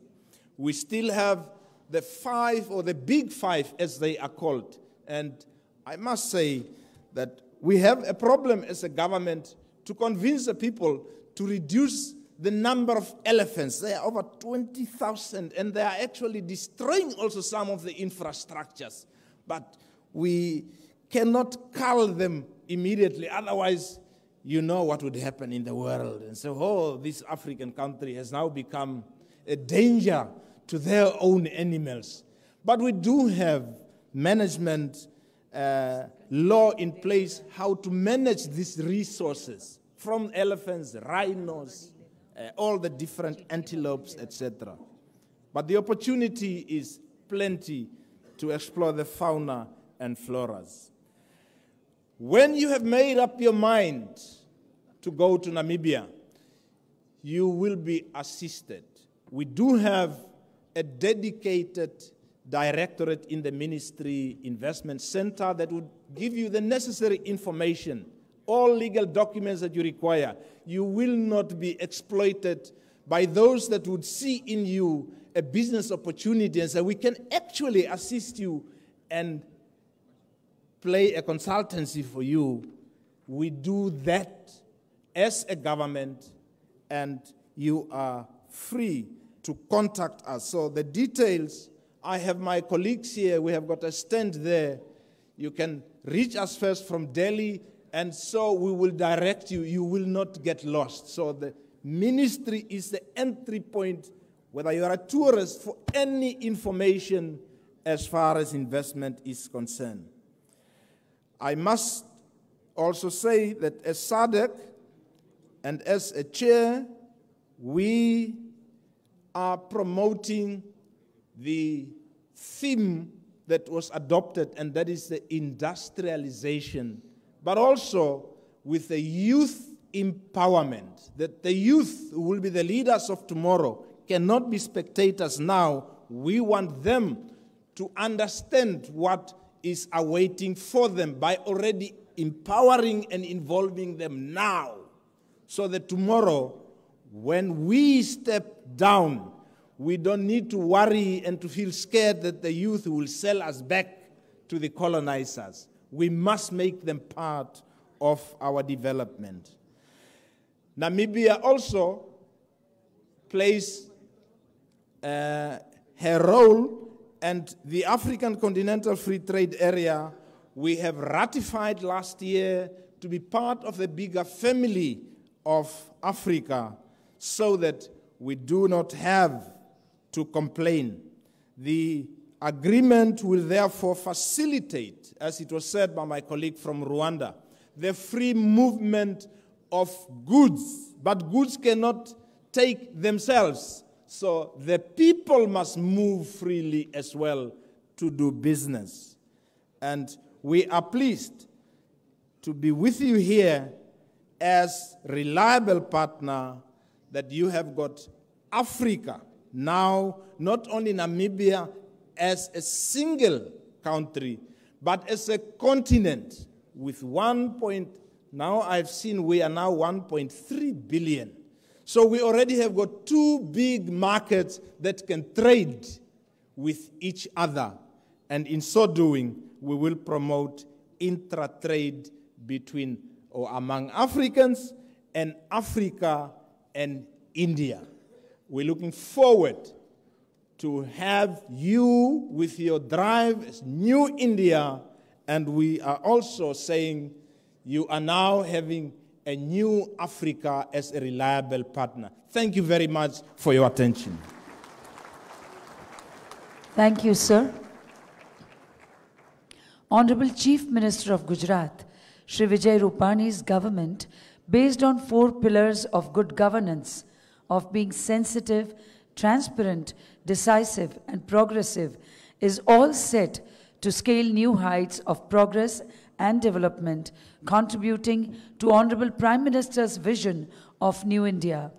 We still have the five, or the big five as they are called. And I must say that we have a problem as a government to convince the people to reduce the number of elephants. There are over 20,000, and they are actually destroying also some of the infrastructures. But we cannot cull them immediately, otherwise you know what would happen in the world. And so, oh, this African country has now become a danger to their own animals. But we do have management law in place how to manage these resources, from elephants, rhinos, all the different antelopes, etc. But the opportunity is plenty to explore the fauna and floras. When you have made up your mind to go to Namibia, you will be assisted. We do have a dedicated directorate in the Ministry Investment Center that would give you the necessary information, all legal documents that you require. You will not be exploited by those that would see in you a business opportunity and say, we can actually assist you and play a consultancy for you. We do that as a government, and you are free to contact us. So the details, I have my colleagues here. We have got a stand there. You can reach us first from Delhi, and so we will direct you. You will not get lost. So the ministry is the entry point, whether you are a tourist, for any information as far as investment is concerned. I must also say that as SADC and as a chair, we are promoting the theme that was adopted, and that is the industrialization, but also with the youth empowerment, that the youth who will be the leaders of tomorrow cannot be spectators now. We want them to understand what is awaiting for them by already empowering and involving them now, so that tomorrow, when we step down, we don't need to worry and to feel scared that the youth will sell us back to the colonizers. We must make them part of our development. Namibia also plays her role, and the African Continental Free Trade Area, we have ratified last year to be part of the bigger family of Africa, so that we do not have to complain. The agreement will therefore facilitate, as it was said by my colleague from Rwanda, the free movement of goods. But goods cannot take themselves. So the people must move freely as well to do business. And we are pleased to be with you here as reliable partner, that you have got Africa now, not only Namibia as a single country, but as a continent with now I've seen we are now 1.3 billion. So we already have got two big markets that can trade with each other. And in so doing, we will promote intra-trade between or among Africans and Africa and India. We're looking forward to have you with your drive as New India, and we are also saying you are now having a new Africa as a reliable partner. Thank you very much for your attention. Thank you, sir. Honorable Chief Minister of Gujarat, Shri Vijay Rupani's government, based on 4 pillars of good governance, of being sensitive, transparent, decisive, and progressive, is all set to scale new heights of progress and development, contributing to Honorable Prime Minister's vision of New India.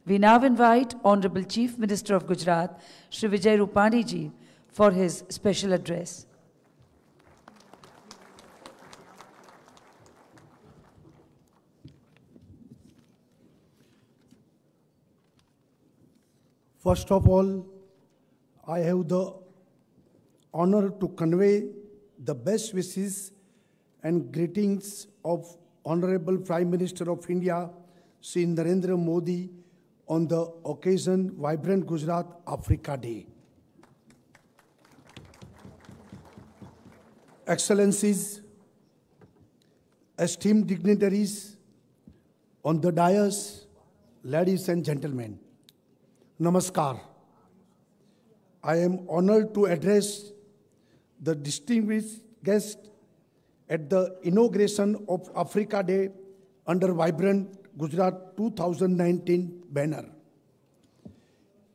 We now invite Honorable Chief Minister of Gujarat, Shri Vijay Rupani ji, for his special address. First of all, I have the honor to convey the best wishes and greetings of Honorable Prime Minister of India, Shri Narendra Modi, on the occasion Vibrant Gujarat Africa Day. Excellencies, esteemed dignitaries on the dais, ladies and gentlemen, Namaskar. I am honored to address the distinguished guests at the inauguration of Africa Day under Vibrant Gujarat 2019 banner.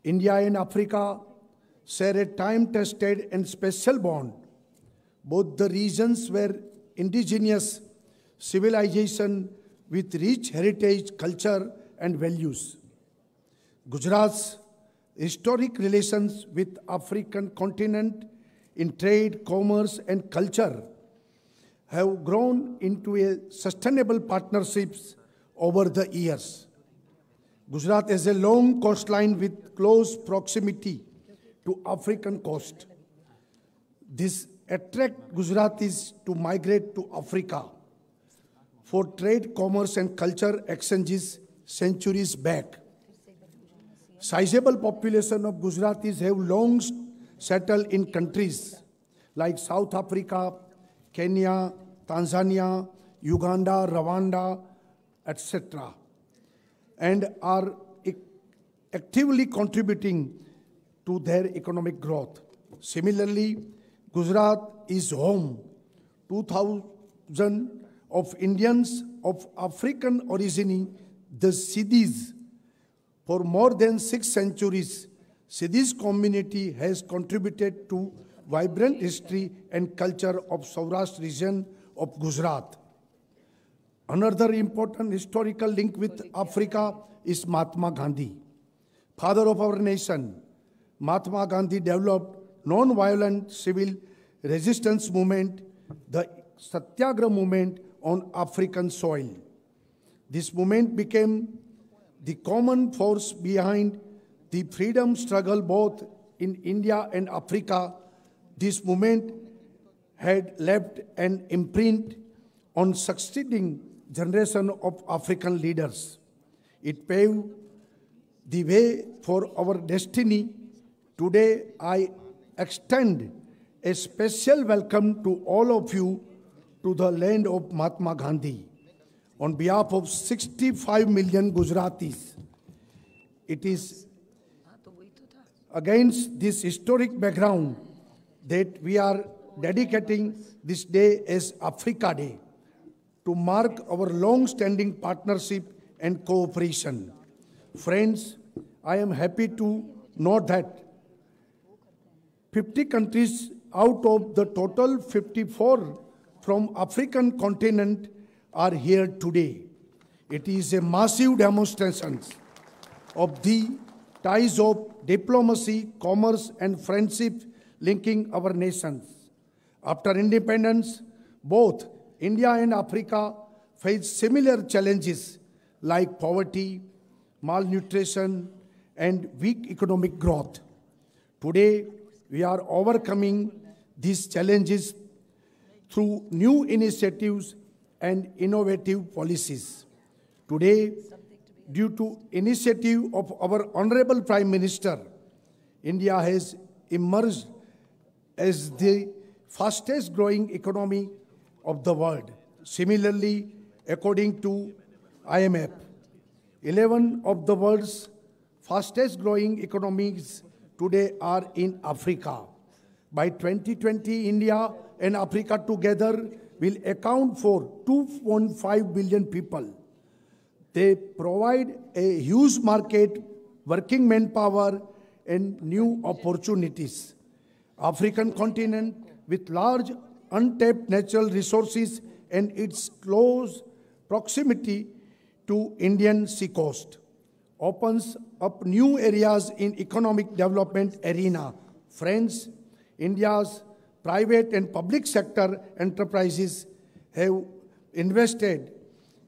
India and Africa share a time-tested and special bond. Both the regions were indigenous civilization with rich heritage, culture, and values. Gujarat's historic relations with African continent in trade, commerce, and culture have grown into a sustainable partnerships over the years. Gujarat has a long coastline with close proximity to African coast. This attracts Gujaratis to migrate to Africa for trade, commerce, and culture exchanges centuries back. Sizable population of Gujaratis have long settled in countries like South Africa, Kenya, Tanzania, Uganda, Rwanda, etc., and are actively contributing to their economic growth. Similarly, Gujarat is home to thousands of Indians of African origin, the Siddhis. For more than 6 centuries, Siddhis community has contributed to vibrant history and culture of Saurashtra region of Gujarat. Another important historical link with Africa is Mahatma Gandhi, father of our nation. Mahatma Gandhi developed non-violent civil resistance movement, the Satyagraha movement on African soil. This movement became the common force behind the freedom struggle both in India and Africa. This movement had left an imprint on succeeding generation of African leaders. It paved the way for our destiny. Today, I extend a special welcome to all of you to the land of Mahatma Gandhi. On behalf of 65 million Gujaratis, it is against this historic background that we are dedicating this day as Africa Day to mark our long-standing partnership and cooperation. Friends, I am happy to note that 50 countries out of the total 54 from African continent are here today. It is a massive demonstration of the ties of diplomacy, commerce, and friendship linking our nations. After independence, both India and Africa face similar challenges like poverty, malnutrition, and weak economic growth. Today, we are overcoming these challenges through new initiatives and innovative policies. Today, due to initiative of our Honorable Prime Minister, India has emerged as the fastest growing economy of the world. Similarly, according to IMF, 11 of the world's fastest growing economies today are in Africa. By 2020, India and Africa together will account for 2.5 billion people. They provide a huge market, working manpower, and new opportunities. African continent with large untapped natural resources and its close proximity to Indian seacoast opens up new areas in economic development arena. Friends, India's private and public sector enterprises have invested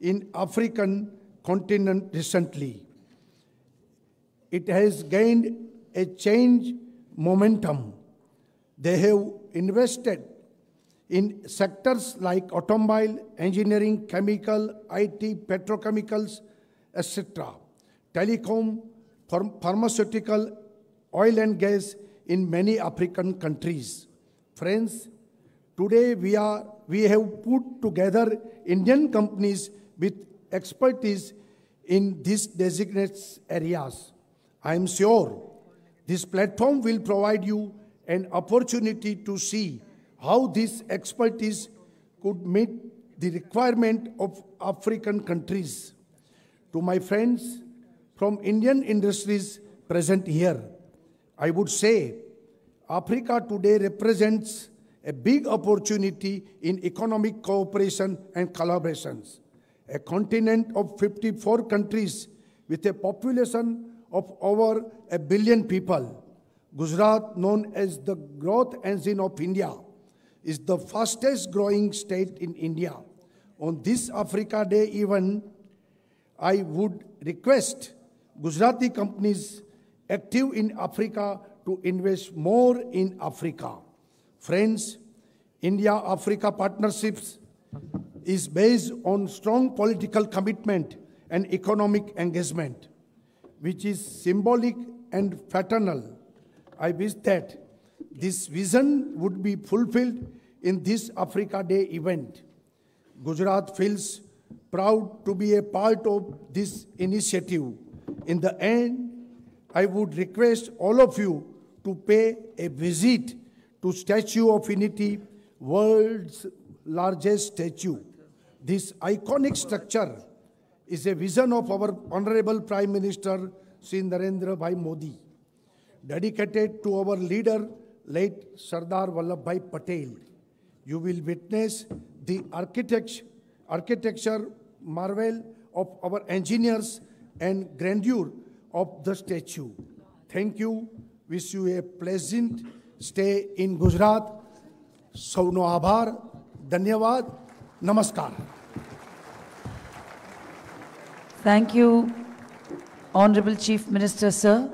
in African continent recently. It has gained a change momentum. They have invested in sectors like automobile, engineering, chemical, IT, petrochemicals, etc., telecom, pharmaceutical, oil and gas in many African countries. Friends, today we have put together Indian companies with expertise in these designated areas. I am sure this platform will provide you an opportunity to see how this expertise could meet the requirement of African countries. To my friends from Indian industries present here, I would say Africa today represents a big opportunity in economic cooperation and collaborations. A continent of 54 countries with a population of over 1 billion people. Gujarat, known as the growth engine of India, is the fastest growing state in India. On this Africa Day event, I would request Gujarati companies active in Africa to invest more in Africa. Friends, India-Africa partnerships is based on strong political commitment and economic engagement, which is symbolic and fraternal. I wish that this vision would be fulfilled in this Africa Day event. Gujarat feels proud to be a part of this initiative. In the end, I would request all of you to pay a visit to Statue of Unity, world's largest statue. This iconic structure is a vision of our Honorable Prime Minister, Shri Narendra Bhai Modi, dedicated to our leader, late Sardar Vallabhbhai Patel. You will witness the architecture marvel of our engineers and grandeur of the statue. Thank you. Wish you a pleasant stay in Gujarat. Sauno Abhar. Dhanyavad. Namaskar. Thank you, Honorable Chief Minister, sir,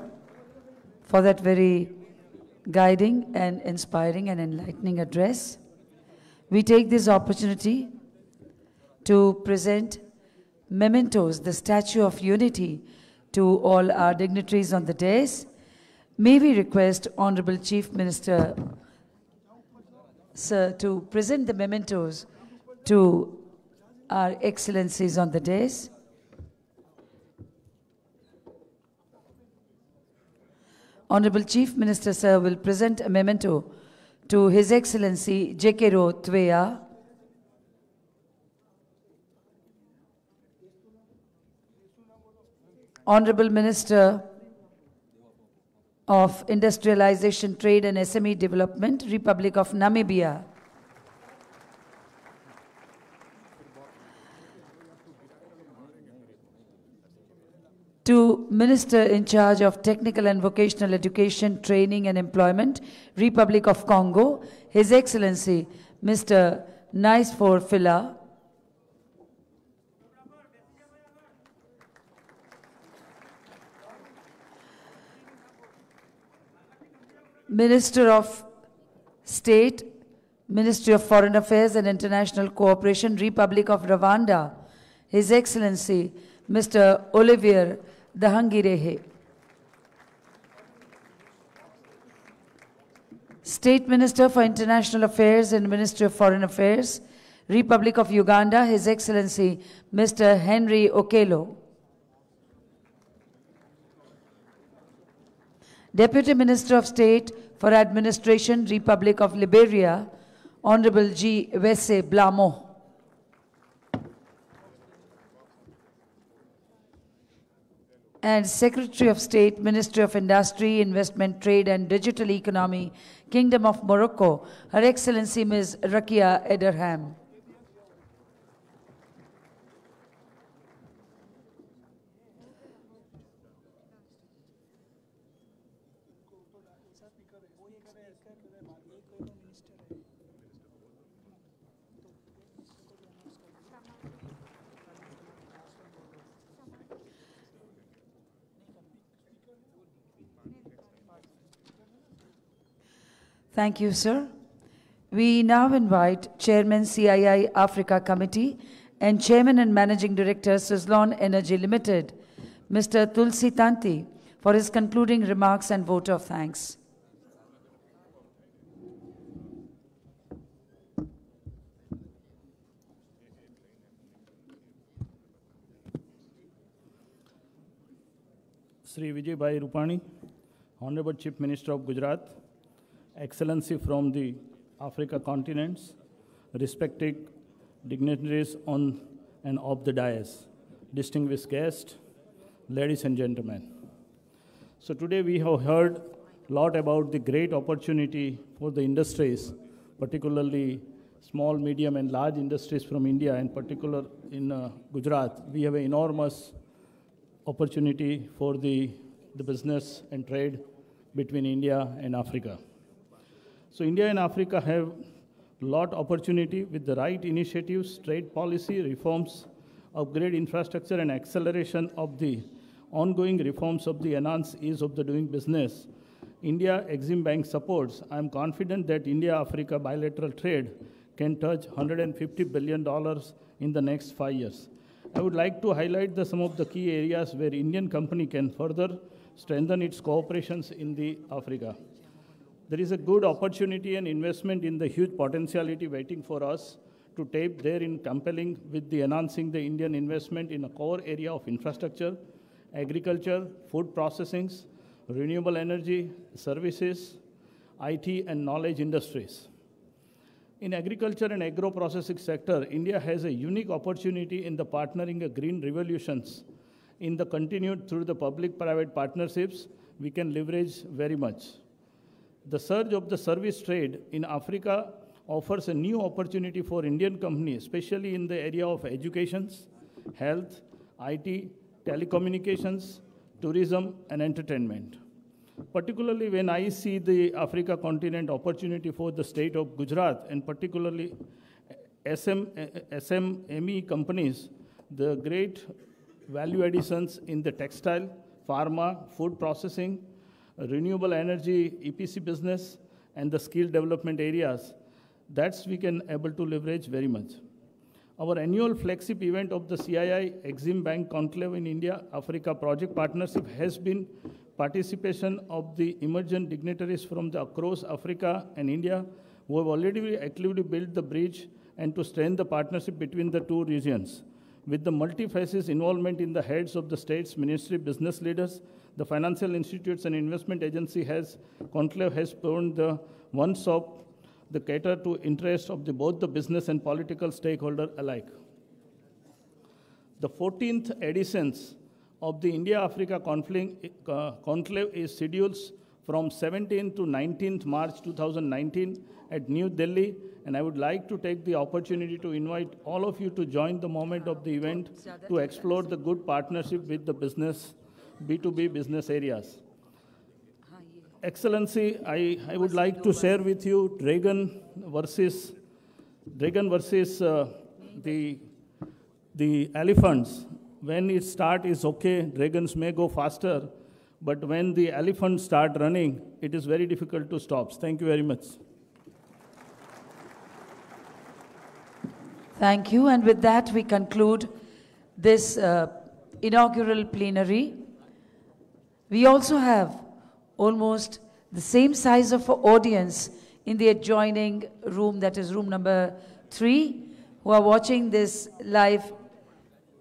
for that very guiding and inspiring and enlightening address. We take this opportunity to present mementos, the Statue of Unity, to all our dignitaries on the dais. May we request Honorable Chief Minister, sir, to present the mementos to our excellencies on the dais. Honorable Chief Minister, sir, will present a memento to His Excellency Jekero Twea, Honorable Minister of Industrialization, Trade and SME Development, Republic of Namibia. To Minister in charge of Technical and Vocational Education, Training and Employment, Republic of Congo, His Excellency Mr. Nicefore Fila. Minister of State, Ministry of Foreign Affairs and International Cooperation, Republic of Rwanda, His Excellency Mr. Olivier Dahangirehe. State Minister for International Affairs and Ministry of Foreign Affairs, Republic of Uganda, His Excellency Mr. Henry Okello. Deputy Minister of State for Administration, Republic of Liberia, Honorable G. Wesse Blamo. And Secretary of State, Ministry of Industry, Investment, Trade and Digital Economy, Kingdom of Morocco, Her Excellency Ms. Rakia Ederham. Thank you, sir. We now invite Chairman CII Africa Committee and Chairman and Managing Director Suzlon Energy Limited, Mr. Tulsi Tanti, for his concluding remarks and vote of thanks. Sri Vijay Bhai Rupani, Honorable Chief Minister of Gujarat, Excellency from the Africa continents, respected dignitaries on and off the dais, distinguished guests, ladies and gentlemen. So today we have heard a lot about the great opportunity for the industries, particularly small, medium and large industries from India, and particular in Gujarat. We have an enormous opportunity for the business and trade between India and Africa. So India and Africa have a lot of opportunity with the right initiatives, trade policy, reforms, upgrade infrastructure and acceleration of the ongoing reforms of the enhanced ease of the doing business. India Exim Bank supports. I am confident that India-Africa bilateral trade can touch $150 billion in the next 5 years. I would like to highlight some of the key areas where Indian company can further strengthen its cooperations in the Africa. There is a good opportunity and investment in the huge potentiality waiting for us to tap there in compelling with the enhancing the Indian investment in a core area of infrastructure, agriculture, food processing, renewable energy, services, IT and knowledge industries. In agriculture and agro-processing sector, India has a unique opportunity in the partnering of green revolutions. In the continued through the public-private partnerships, we can leverage very much. The surge of the service trade in Africa offers a new opportunity for Indian companies, especially in the area of education, health, IT, telecommunications, tourism, and entertainment. Particularly when I see the Africa continent opportunity for the state of Gujarat, and particularly SME companies, the great value additions in the textile, pharma, food processing, renewable energy, EPC business, and the skill development areas, that's we can able to leverage very much. Our annual flagship event of the CII Exim Bank Conclave in India Africa Project Partnership has been participation of the emergent dignitaries from across Africa and India who have already actively built the bridge and to strengthen the partnership between the two regions. With the multi-faces involvement in the heads of the states, ministry, business leaders, the financial institutes and investment agency conclave has formed the one-stop that cater to interests of both the business and political stakeholder alike. The 14th editions of the India-Africa Conclave is scheduled from 17th to 19th March 2019 at New Delhi, and I would like to take the opportunity to invite all of you to join the moment of the event to explore the good partnership with the business, B2B business areas. Excellency, I would like to share with you Dragon versus the elephants. When it starts, it's okay, dragons may go faster, but when the elephants start running, it is very difficult to stop. Thank you very much. Thank you, and with that we conclude this inaugural plenary. We also have almost the same size of audience in the adjoining room, that is room number 3, who are watching this live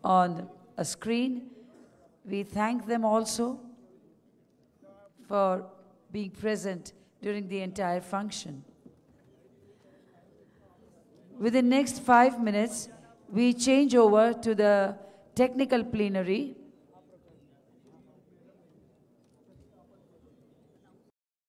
on a screen. We thank them also for being present during the entire function. Within the next 5 minutes, we change over to the technical plenary.